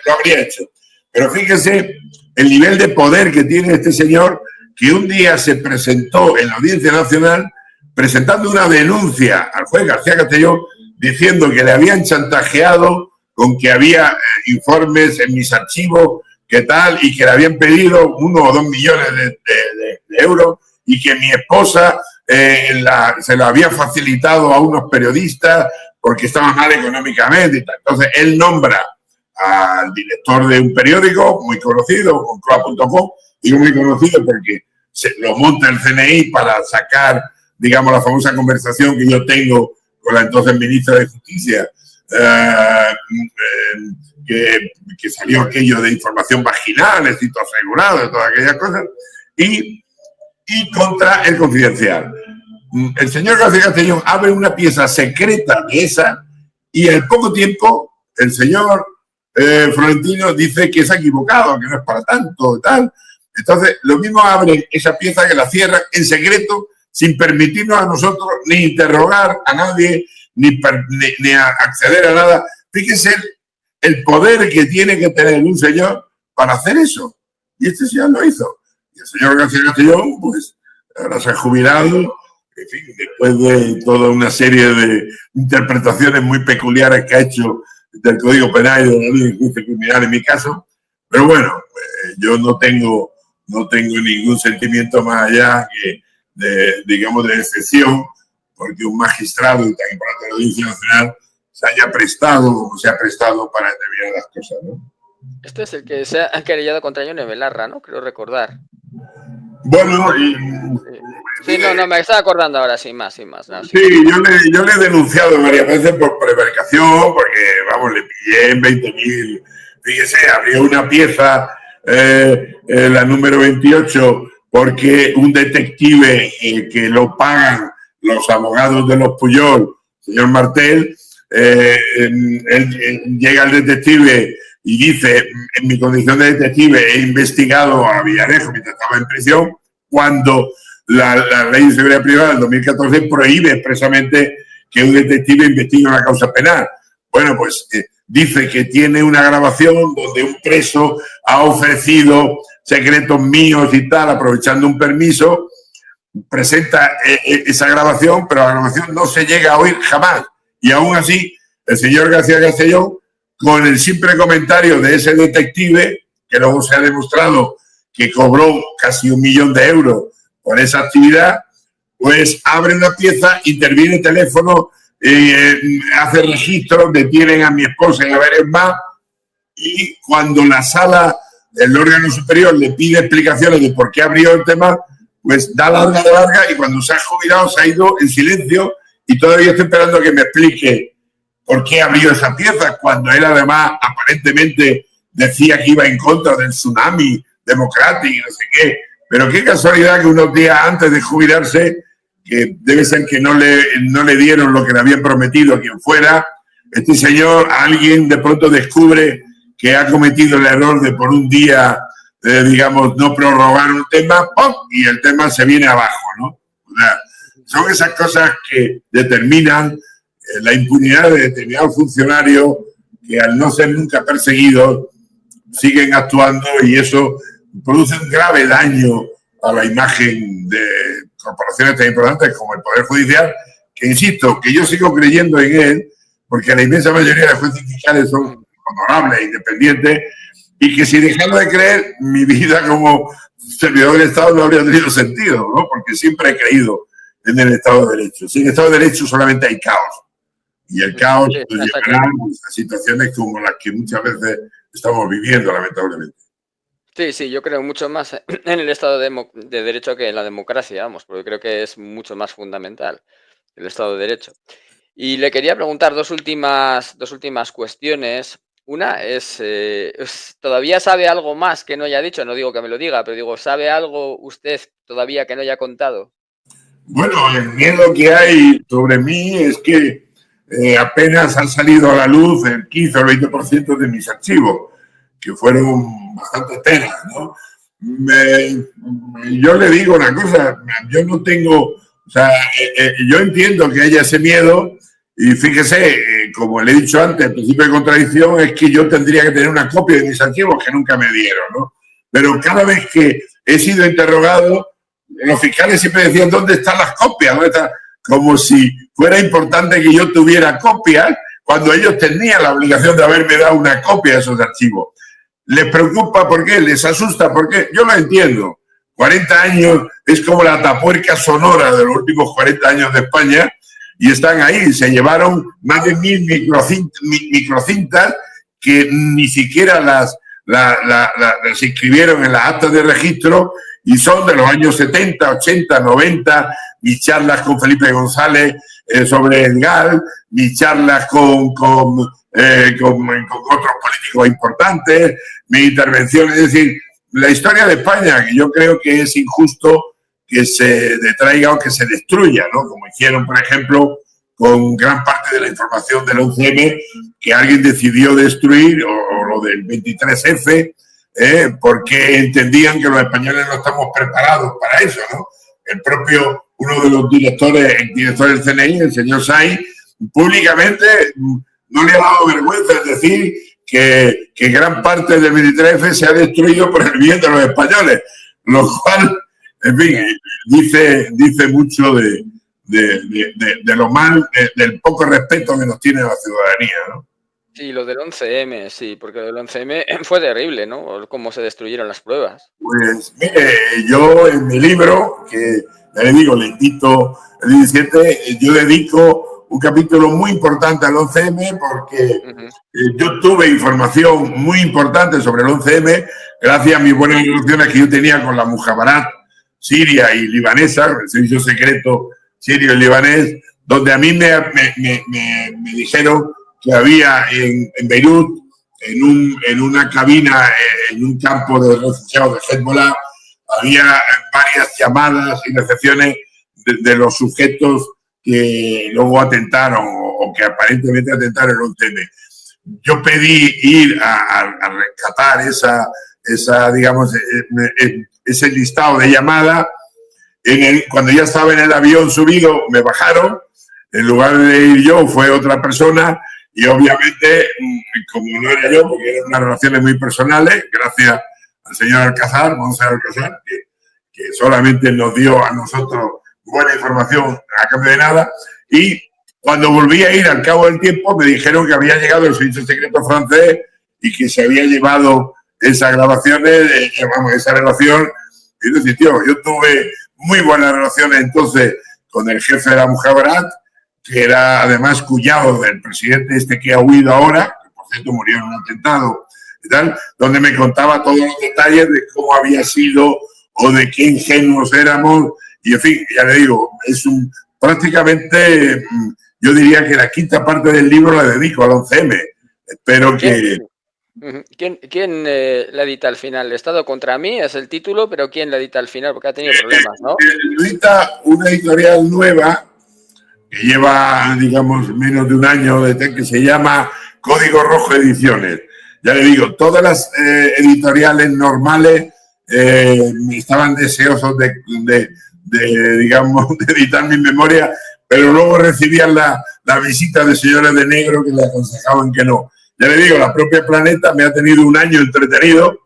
Lo habría hecho. Pero fíjese el nivel de poder que tiene este señor, que un día se presentó en la Audiencia Nacional presentando una denuncia al juez García Castellón diciendo que le habían chantajeado con que había informes en mis archivos, que tal, y que le habían pedido 1 o 2 millones de euros y que mi esposa se lo había facilitado a unos periodistas porque estaba mal económicamente y tal. Entonces, él nombra al director de un periódico muy conocido, Moncloa.com, digo muy conocido porque lo monta el CNI para sacar, digamos, la famosa conversación que yo tengo con la entonces ministra de Justicia, que salió aquello de información vaginal, éxito asegurado, todas aquellas cosas, y contra el Confidencial. El señor García Castellón abre una pieza secreta de esa y al poco tiempo el señor Florentino dice que se ha equivocado, que no es para tanto, tal. Entonces, lo mismo abre esa pieza que la cierra en secreto, sin permitirnos a nosotros ni interrogar a nadie, ni acceder a nada. Fíjense el poder que tiene que tener un señor para hacer eso. Y este señor lo hizo. Y el señor García Castellón, pues, ahora se ha jubilado, en fin, después de toda una serie de interpretaciones muy peculiares que ha hecho del Código Penal y de la ley de juicio criminal en mi caso. Pero bueno, yo no tengo ningún sentimiento más allá que digamos, de excepción, porque un magistrado tan importante de la Audiencia Nacional se haya prestado como se ha prestado para determinadas cosas, ¿no? Este es el que se ha querellado contra Yone Belarra, ¿no? Creo recordar. Bueno, sí, no, me estaba acordando ahora, sin más. No, sí, yo le he denunciado varias veces por prevaricación, porque, vamos, le pillé en 20.000. Fíjese, abrió una pieza, la número 28, porque un detective que lo pagan los abogados de los Pujol, señor Martel, llega el detective y dice, en mi condición de detective he investigado a Villarejo mientras estaba en prisión, cuando la Ley de Seguridad Privada del 2014 prohíbe expresamente que un detective investigue una causa penal. Bueno, pues dice que tiene una grabación donde un preso ha ofrecido secretos míos y tal, aprovechando un permiso, presenta esa grabación, pero la grabación no se llega a oír jamás. Y aún así, el señor García Castellón, con el simple comentario de ese detective, que luego se ha demostrado que cobró casi 1 millón de euros por esa actividad, pues abre una pieza, interviene el teléfono, hace registros, detienen a mi esposa y a varios más, y cuando la sala, el órgano superior, le pide explicaciones de por qué abrió el tema, pues da larga de larga, y cuando se ha jubilado se ha ido en silencio, y todavía estoy esperando que me explique por qué abrió esa pieza, cuando él además aparentemente decía que iba en contra del tsunami democrático y no sé qué. Pero qué casualidad que unos días antes de jubilarse, que debe ser que no le dieron lo que le habían prometido a quien fuera, este señor, alguien de pronto descubre que ha cometido el error de por un día, digamos, no prorrogar un tema, ¡pum!, y el tema se viene abajo, ¿no? O sea, son esas cosas que determinan la impunidad de determinados funcionarios que, al no ser nunca perseguidos, siguen actuando, y eso produce un grave daño a la imagen de corporaciones tan importantes como el Poder Judicial, que insisto, que yo sigo creyendo en él, porque la inmensa mayoría de jueces fiscales son honorables e independientes, y que si dejara de creer, mi vida como servidor del Estado no habría tenido sentido, ¿no? Porque siempre he creído en el Estado de Derecho. Sin Estado de Derecho solamente hay caos, y el caos nos llevará a situaciones como las que muchas veces estamos viviendo, lamentablemente. Sí, yo creo mucho más en el Estado de Derecho que en la democracia, vamos, porque creo que es mucho más fundamental el Estado de Derecho. Y le quería preguntar dos últimas cuestiones. Una es, ¿todavía sabe algo más que no haya dicho? No digo que me lo diga, pero digo, ¿sabe algo usted todavía que no haya contado? Bueno, el miedo que hay sobre mí es que apenas han salido a la luz el 15 o el 20% de mis archivos, que fueron bastante telas, ¿no? Yo le digo una cosa, yo no tengo, o sea, yo entiendo que haya ese miedo, y fíjese, como le he dicho antes, el principio de contradicción es que yo tendría que tener una copia de mis archivos que nunca me dieron, ¿no? Pero cada vez que he sido interrogado, los fiscales siempre decían, ¿dónde están las copias? ¿Dónde están? Como si fuera importante que yo tuviera copias, cuando ellos tenían la obligación de haberme dado una copia de esos archivos. ¿Les preocupa por qué? ¿Les asusta por qué? Yo lo entiendo. 40 años es como la tapuerca sonora de los últimos 40 años de España, y están ahí. Se llevaron más de 1000 microcintas que ni siquiera las inscribieron en las actas de registro, y son de los años 70, 80, 90, mis charlas con Felipe González sobre el GAL, mis charlas con otros políticos importantes, mi intervención, es decir, la historia de España, que yo creo que es injusto que se detraiga o que se destruya, ¿no? Como hicieron, por ejemplo, con gran parte de la información del 11M, que alguien decidió destruir, o lo del 23F, porque entendían que los españoles no estamos preparados para eso, ¿no? El propio, uno de los directores, el director del CNI, el señor Sainz, públicamente no le ha dado vergüenza decir que gran parte del 23F se ha destruido por el bien de los españoles, lo cual, en fin, dice mucho de lo mal, del poco respeto que nos tiene la ciudadanía, ¿no? Sí, lo del 11M, sí, porque lo del 11M fue terrible, ¿no? Cómo se destruyeron las pruebas. Pues mire, yo en mi libro, que le digo, le invito el 17, yo dedico un capítulo muy importante al 11M, porque yo tuve información muy importante sobre el 11M gracias a mis buenas relaciones que yo tenía con la Mujamarat siria y libanesa, el servicio secreto sirio y libanés, donde a mí me dijeron que había en Beirut, en una cabina, en un campo de refugiados de Hezbollah, había varias llamadas y recepciones de los sujetos que luego atentaron, o que aparentemente atentaron el 11M. Yo pedí ir a rescatar digamos, ese listado de llamadas, Cuando ya estaba en el avión subido, me bajaron. En lugar de ir yo, fue otra persona. Y obviamente, como no era yo, porque eran unas relaciones muy personales, gracias al señor Alcázar, Monser Alcázar, que solamente nos dio a nosotros buena información a cambio de nada. Y cuando volví a ir al cabo del tiempo, me dijeron que había llegado el servicio secreto francés y que se había llevado esas grabaciones, esa relación. Y decir, tío, yo tuve muy buenas relaciones entonces con el jefe de la Mujabbarat, que era además cuñado del presidente que ha huido ahora, que por cierto murió en un atentado y tal, donde me contaba todos los detalles de cómo había sido o de qué ingenuos éramos. Y en fin, ya le digo, es prácticamente, yo diría que la quinta parte del libro la dedico al 11M. Espero que... ¿Quién la edita al final? El Estado contra mí es el título, pero ¿quién la edita al final? Porque ha tenido problemas, ¿no? Edita una editorial nueva que lleva, digamos, menos de un año, que se llama Código Rojo Ediciones. Ya le digo, todas las editoriales normales estaban deseosos de digamos, de editar mi memoria, pero luego recibían la visita de señores de negro que le aconsejaban que no. Ya le digo, la propia Planeta me ha tenido un año entretenido,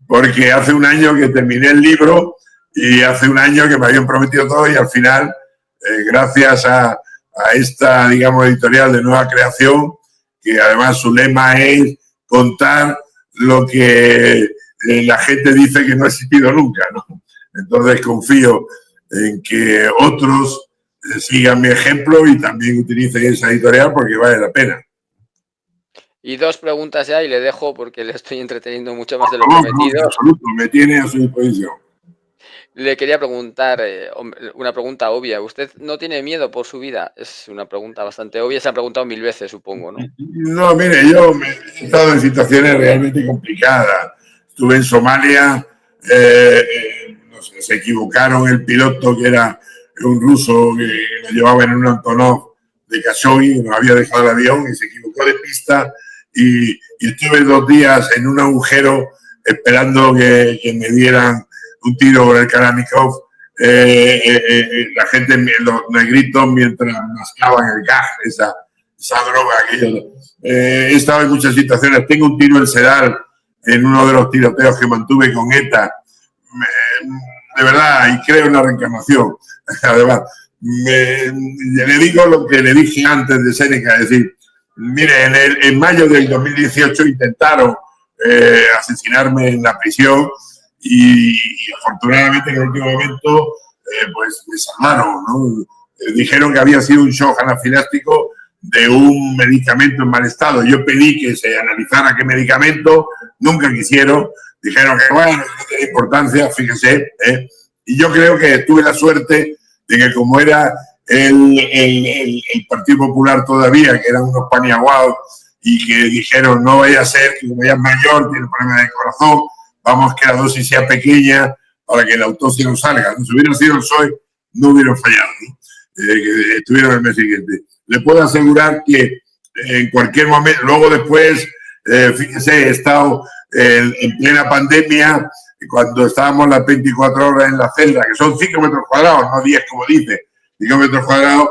porque hace un año que terminé el libro y hace un año que me habían prometido todo y al final, gracias a esta, digamos, editorial de nueva creación, que además su lema es contar lo que la gente dice que no ha existido nunca, ¿no? Entonces confío en que otros sigan mi ejemplo y también utilicen esa editorial porque vale la pena. Y dos preguntas ya y le dejo porque le estoy entreteniendo mucho más de lo prometido. No, absoluto, me tiene a su disposición. Le quería preguntar una pregunta obvia. ¿Usted no tiene miedo por su vida? Es una pregunta bastante obvia. Se ha preguntado 1000 veces, supongo, ¿no? No, mire, yo he estado en situaciones realmente complicadas. Estuve en Somalia, no sé, se equivocaron el piloto, que era un ruso que lo llevaba en un Antonov de Khashoggi, nos había dejado el avión y se equivocó de pista y estuve 2 días en un agujero esperando que me dieran un tiro con el Kalashnikov, la gente, los negritos, mientras mascaban el gas, esa droga. He estado en muchas situaciones. Tengo un tiro en Sedal en uno de los tiroteos que mantuve con ETA. De verdad, y creo en la reencarnación. Además, le digo lo que le dije antes de Séneca, es decir, mire, en mayo del 2018 intentaron asesinarme en la prisión y afortunadamente en el último momento pues me salvaron, ¿no? Dijeron que había sido un shock anafiláctico de un medicamento en mal estado. Yo pedí que se analizara qué medicamento, nunca quisieron, dijeron que bueno, no tiene importancia, fíjese, y yo creo que tuve la suerte de que como era el Partido Popular todavía, que eran unos paniaguados y que dijeron no vaya a ser que como ya es mayor, tiene problemas de corazón, vamos que la dosis sea pequeña para que la autopsia no salga. Si hubiera sido el PSOE, no hubieran fallado, ¿no? Que estuvieron el mes siguiente. Le puedo asegurar que en cualquier momento, luego después, fíjese, he estado en plena pandemia, cuando estábamos las 24 horas en la celda, que son 5 metros cuadrados, no 10 como dice, 5 metros cuadrados,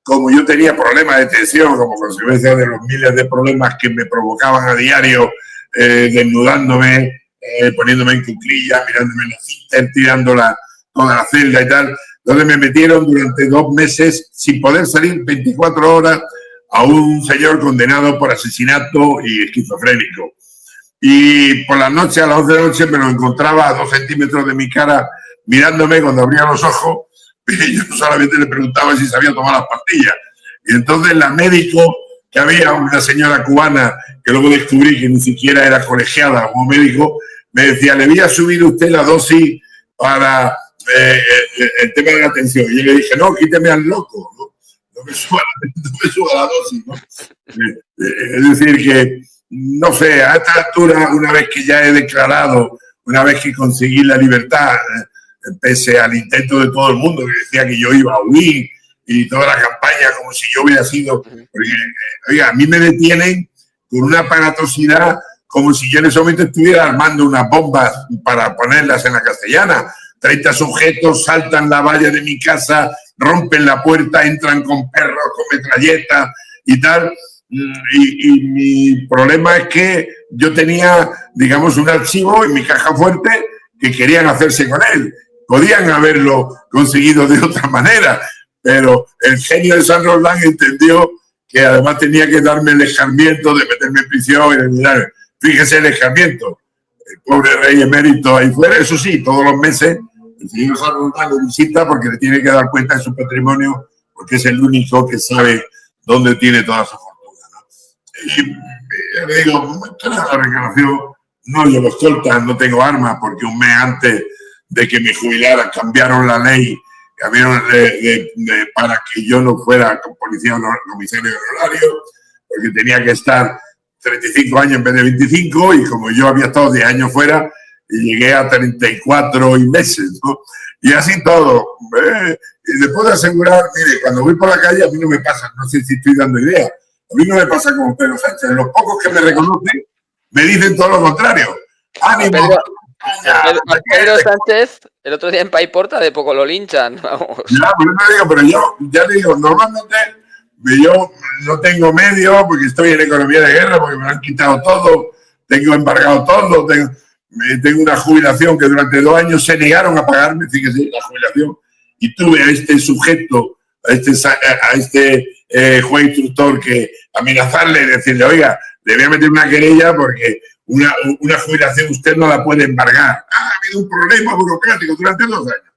como yo tenía problemas de tensión, como consecuencia de los miles de problemas que me provocaban a diario, desnudándome, poniéndome en cuclillas, mirándome en la cinta, tirando toda la celda y tal. Entonces me metieron durante 2 meses sin poder salir 24 horas a un señor condenado por asesinato y esquizofrénico. Y por la noche, a las 11 de la noche, me lo encontraba a 2 centímetros de mi cara mirándome cuando abría los ojos y yo solamente le preguntaba si sabía tomar las pastillas. Y entonces la médico, que había una señora cubana que luego descubrí que ni siquiera era colegiada como médico, me decía, le voy a subir usted la dosis para el tema de la tensión. Y yo le dije, no, quíteme al loco, no me suba la dosis, ¿no? Es decir, que, no sé, a esta altura, una vez que ya he declarado, una vez que conseguí la libertad, pese al intento de todo el mundo que decía que yo iba a huir y toda la campaña como si yo hubiera sido... Porque, oiga, a mí me detienen con una aparatosidad como si yo en ese momento estuviera armando unas bombas para ponerlas en la Castellana. 30 sujetos saltan la valla de mi casa, rompen la puerta, entran con perros, con metralletas y tal. Y mi problema es que yo tenía, digamos, un archivo en mi caja fuerte que querían hacerse con él. Podían haberlo conseguido de otra manera, pero el genio de San Roldán entendió que además tenía que darme el escarmiento de meterme en prisión. Y fíjese el escarmiento. El pobre rey emérito ahí fuera. Eso sí, todos los meses el señor San Roldán lo visita porque le tiene que dar cuenta de su patrimonio, porque es el único que sabe dónde tiene toda su fortuna, ¿no? Y le digo, la reclamación, no llevo escolta, no tengo armas, porque un mes antes de que me jubilara cambiaron la ley para que yo no fuera policía comisario honorario, porque tenía que estar 35 años en vez de 25, y como yo había estado 10 años fuera, llegué a 34 y meses, ¿no? Y así todo. Y le puedo asegurar, mire, cuando voy por la calle a mí no me pasa, no sé si estoy dando idea, a mí no me pasa como Pedro Sánchez. Los pocos que me reconocen me dicen todo lo contrario. ¡Ánimo! Pedro Sánchez, el otro día en Paiporta, de poco lo linchan. Vamos. Ya, pues no digo, pero yo ya le digo, normalmente yo no tengo medios porque estoy en economía de guerra, porque me han quitado todo, tengo embargado todo, tengo una jubilación que durante 2 años se negaron a pagarme, fíjese, la jubilación, y tuve a este sujeto, a este juez instructor, que amenazarle y decirle, oiga, le voy a meter una querella porque una jubilación usted no la puede embargar. Ha habido un problema burocrático durante 2 años.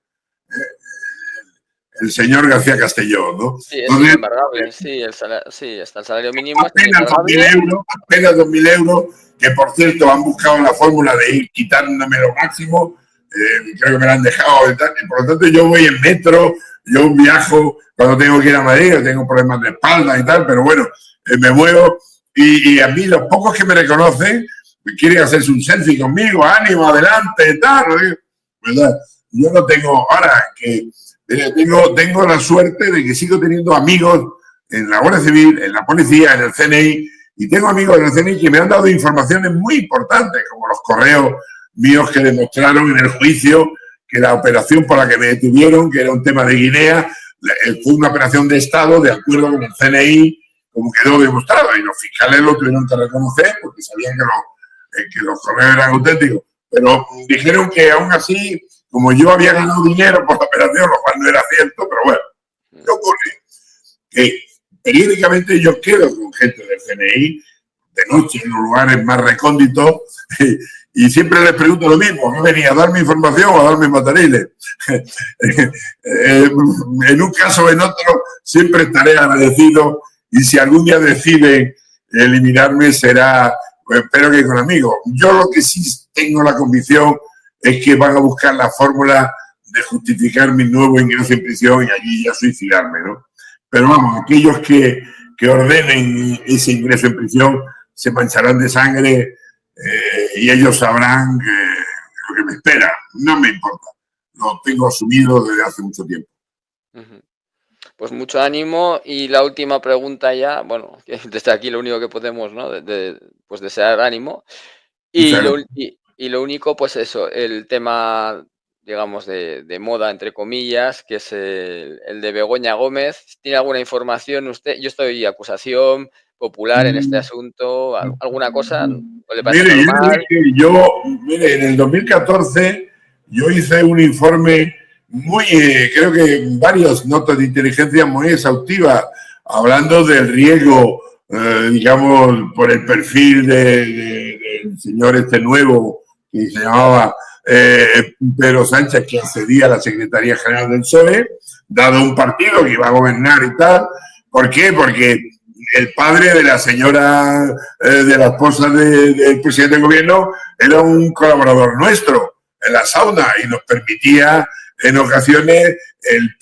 El señor García Castellón, ¿no? Sí, es inembargable, sí, hasta el salario mínimo. Apenas 2.000 euros, que por cierto han buscado la fórmula de ir quitándome lo máximo, creo que me la han dejado, y por lo tanto yo voy en metro, yo viajo cuando tengo que ir a Madrid, tengo problemas de espalda y tal, pero bueno, me muevo, y a mí los pocos que me reconocen quieren hacerse un selfie conmigo, ánimo, adelante, tal, ¿verdad? Yo no tengo, ahora que tengo la suerte de que sigo teniendo amigos en la Guardia Civil, en la policía, en el CNI, y tengo amigos en el CNI que me han dado informaciones muy importantes, como los correos míos que demostraron en el juicio que la operación por la que me detuvieron, que era un tema de Guinea, fue una operación de Estado de acuerdo con el CNI, como quedó demostrado, y los fiscales lo tuvieron que reconocer porque sabían que los correos eran auténticos, pero dijeron que aún así, como yo había ganado dinero por la operación, lo cual no era cierto, pero bueno, ¿qué ocurre? Que periódicamente yo quedo con gente del CNI, de noche, en los lugares más recónditos, y siempre les pregunto lo mismo, ¿no venía a darme información o a darme materiales? En un caso o en otro, siempre estaré agradecido, y si algún día deciden eliminarme, será, pues, espero que con amigos. Yo lo que sí tengo la convicción es que van a buscar la fórmula de justificar mi nuevo ingreso en prisión y allí ya suicidarme, ¿no? Pero vamos, aquellos que ordenen ese ingreso en prisión se mancharán de sangre, y ellos sabrán lo que me espera. No me importa, lo tengo asumido desde hace mucho tiempo. Pues mucho ánimo, y la última pregunta ya, bueno, desde aquí lo único que podemos, ¿no? Pues desear ánimo, y lo único, pues eso, el tema, digamos, de moda, entre comillas, que es el de Begoña Gómez. ¿Tiene alguna información usted? Yo estoy acusación popular en este asunto, ¿alguna cosa? ¿O le parece normal? Mire, en el 2014 yo hice un informe muy, creo que varias notas de inteligencia muy exhaustivas, hablando del riesgo, digamos, por el perfil del señor este nuevo, que se llamaba Pedro Sánchez, que accedía a la Secretaría General del PSOE, dado un partido que iba a gobernar y tal. ¿Por qué? Porque el padre de la señora, de la esposa del presidente del gobierno, era un colaborador nuestro en la sauna y nos permitía en ocasiones el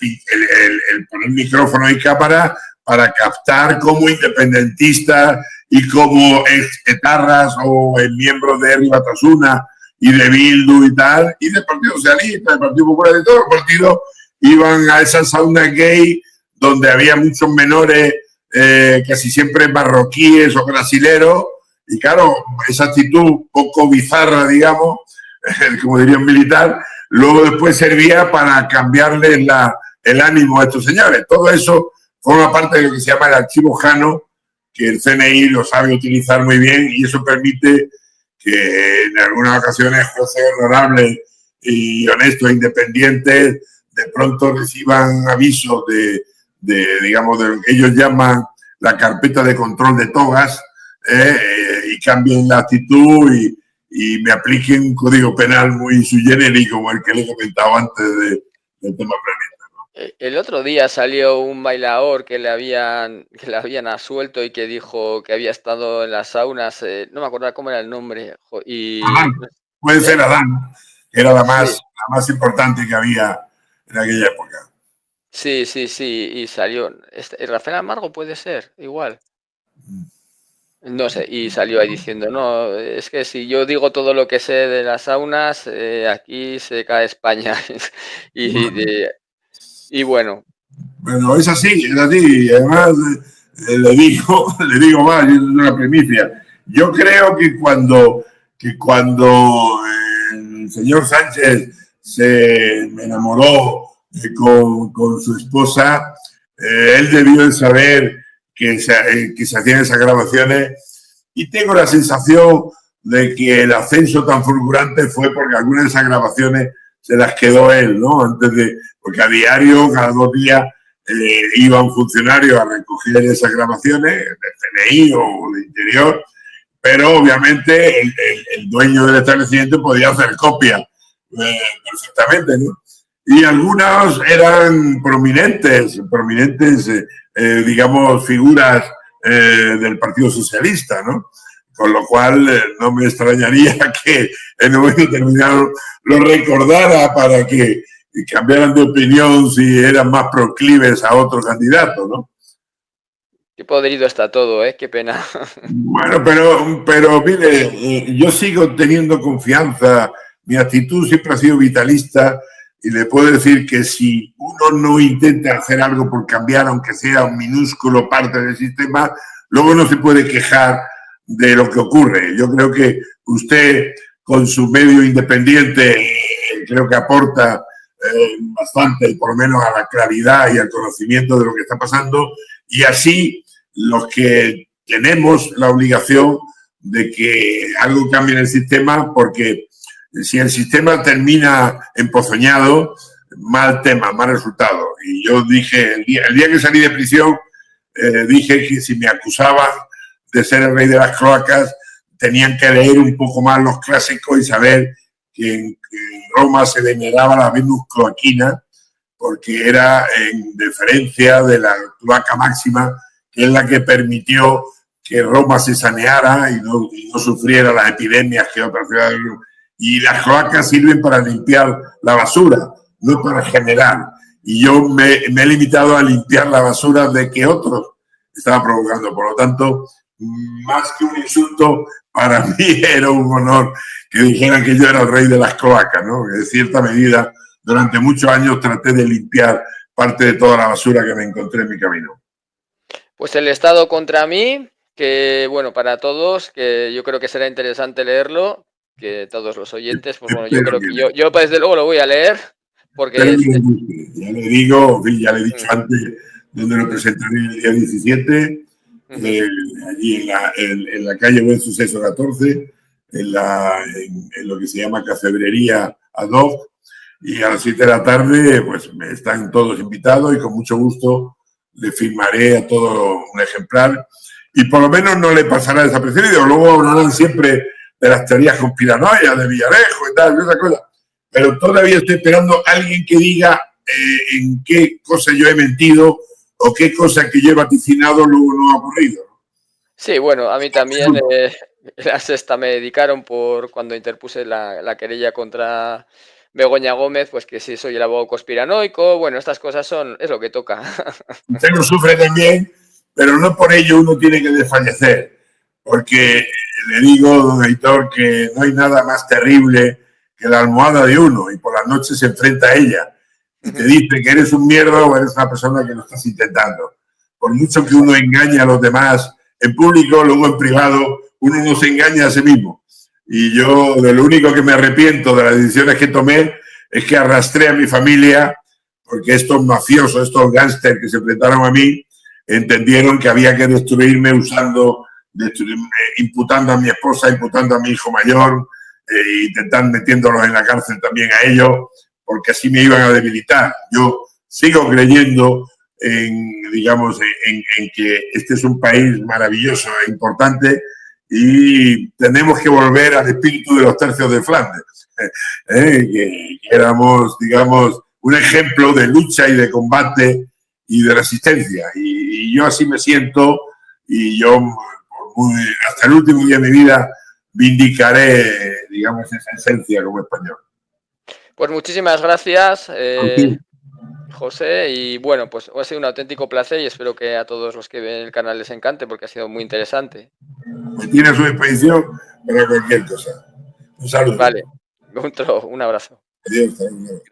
poner micrófono y cámara para captar como independentistas y como etarras o miembros de Herri Batasuna y de Bildu y tal, y del Partido Socialista, del Partido Popular, de todos los partidos, iban a esa sauna gay donde había muchos menores, casi siempre marroquíes o brasileros, y claro, esa actitud poco bizarra, digamos, como diría un militar, luego después servía para cambiarles el ánimo a estos señores. Todo eso forma parte de lo que se llama el archivo Jano, que el CNI lo sabe utilizar muy bien y eso permite que en algunas ocasiones jueces honorables y honestos e independientes de pronto reciban avisos digamos, de lo que ellos llaman la carpeta de control de togas, y cambien la actitud y me apliquen un código penal muy sui generis como el que le he comentado antes del tema Planeta, ¿no? El otro día salió un bailaor que le habían absuelto y que dijo que había estado en las saunas, no me acuerdo cómo era el nombre. Y, Adán, puede ser Adán, que era la sí, más importante que había en aquella época. sí, y salió. Rafael Amargo puede ser, igual. No sé, y salió ahí diciendo, no, es que si yo digo todo lo que sé de las saunas, aquí se cae España. y bueno, Bueno, es así, y además le digo más, y es una primicia. Yo creo que cuando el señor Sánchez se enamoró con su esposa, él debió de saber que se hacían esas grabaciones y tengo la sensación de que el ascenso tan fulgurante fue porque algunas de esas grabaciones se las quedó él, ¿no? Porque a diario, cada 2 días, iba un funcionario a recoger esas grabaciones del CNI o del Interior, pero obviamente el dueño del establecimiento podía hacer copia perfectamente, ¿no? Y algunas eran prominentes, digamos, figuras del Partido Socialista, ¿no? Con lo cual no me extrañaría que en un momento determinado lo recordara para que cambiaran de opinión si eran más proclives a otro candidato, ¿no? qué podrido está todo, ¿eh? Qué pena. Bueno, pero mire, yo sigo teniendo confianza, mi actitud siempre ha sido vitalista y le puedo decir que si uno no intenta hacer algo por cambiar, aunque sea un minúsculo parte del sistema, luego no se puede quejar de lo que ocurre. Yo creo que usted, con su medio independiente, creo que aporta bastante, por lo menos a la claridad y al conocimiento de lo que está pasando, y así los que tenemos la obligación de que algo cambie en el sistema, porque si el sistema termina empozoñado, mal tema, mal resultado. Y yo dije, el día que salí de prisión, dije que si me acusaban de ser el rey de las cloacas, tenían que leer un poco más los clásicos y saber que en Roma se veneraba la Venus cloaquina, porque era en deferencia de la cloaca máxima, que es la que permitió que Roma se saneara y no sufriera las epidemias que otras ciudades. Y las cloacas sirven para limpiar la basura, no para generar. Y yo me he limitado a limpiar la basura de que otros estaban provocando. Por lo tanto, más que un insulto, para mí era un honor que dijeran que yo era el rey de las cloacas, ¿no? En cierta medida, durante muchos años traté de limpiar parte de toda la basura que me encontré en mi camino. Pues el Estado contra mí, que bueno, para todos, que yo creo que será interesante leerlo, que todos los oyentes, pues bueno, yo creo que yo desde luego lo voy a leer, porque ya le digo, ya le he dicho antes, donde lo presentaré el día 17, allí en la calle Buen Suceso 14, en lo que se llama Cafebrería Ad Hoc, y a las 7 de la tarde, pues me están todos invitados y con mucho gusto le firmaré a todo un ejemplar y por lo menos no le pasará desapercibido. Luego hablarán siempre de las teorías conspiranoicas de Villarejo y tal, y esa cosa. Pero todavía estoy esperando a alguien que diga en qué cosa yo he mentido o qué cosa que yo he vaticinado luego no ha ocurrido. sí, bueno, a mí también la sexta me dedicaron por cuando interpuse la querella contra Begoña Gómez, pues que sí soy el abogado conspiranoico, bueno, estas cosas es lo que toca. Usted lo sufre también, pero no por ello uno tiene que desfallecer, porque le digo, don Aitor, que no hay nada más terrible que la almohada de uno y por las noches se enfrenta a ella y te dice que eres un mierda o eres una persona que lo estás intentando. Por mucho que uno engañe a los demás en público, luego en privado uno no se engaña a sí mismo. Y yo de lo único que me arrepiento de las decisiones que tomé es que arrastré a mi familia porque estos mafiosos, estos gángsters que se enfrentaron a mí, entendieron que había que destruirme imputando a mi esposa, imputando a mi hijo mayor, intentando metiéndolos en la cárcel también a ellos, porque así me iban a debilitar. Yo sigo creyendo digamos, en que este es un país maravilloso e importante y tenemos que volver al espíritu de los tercios de Flandes, que éramos, digamos, un ejemplo de lucha y de combate y de resistencia. Y yo así me siento y yo hasta el último día de mi vida vindicaré, digamos, esa esencia como español. Pues muchísimas gracias, José, y bueno, pues ha sido un auténtico placer y espero que a todos los que ven el canal les encante porque ha sido muy interesante. Me tiene a su disposición para cualquier cosa. Un saludo. Vale, un abrazo. Adiós.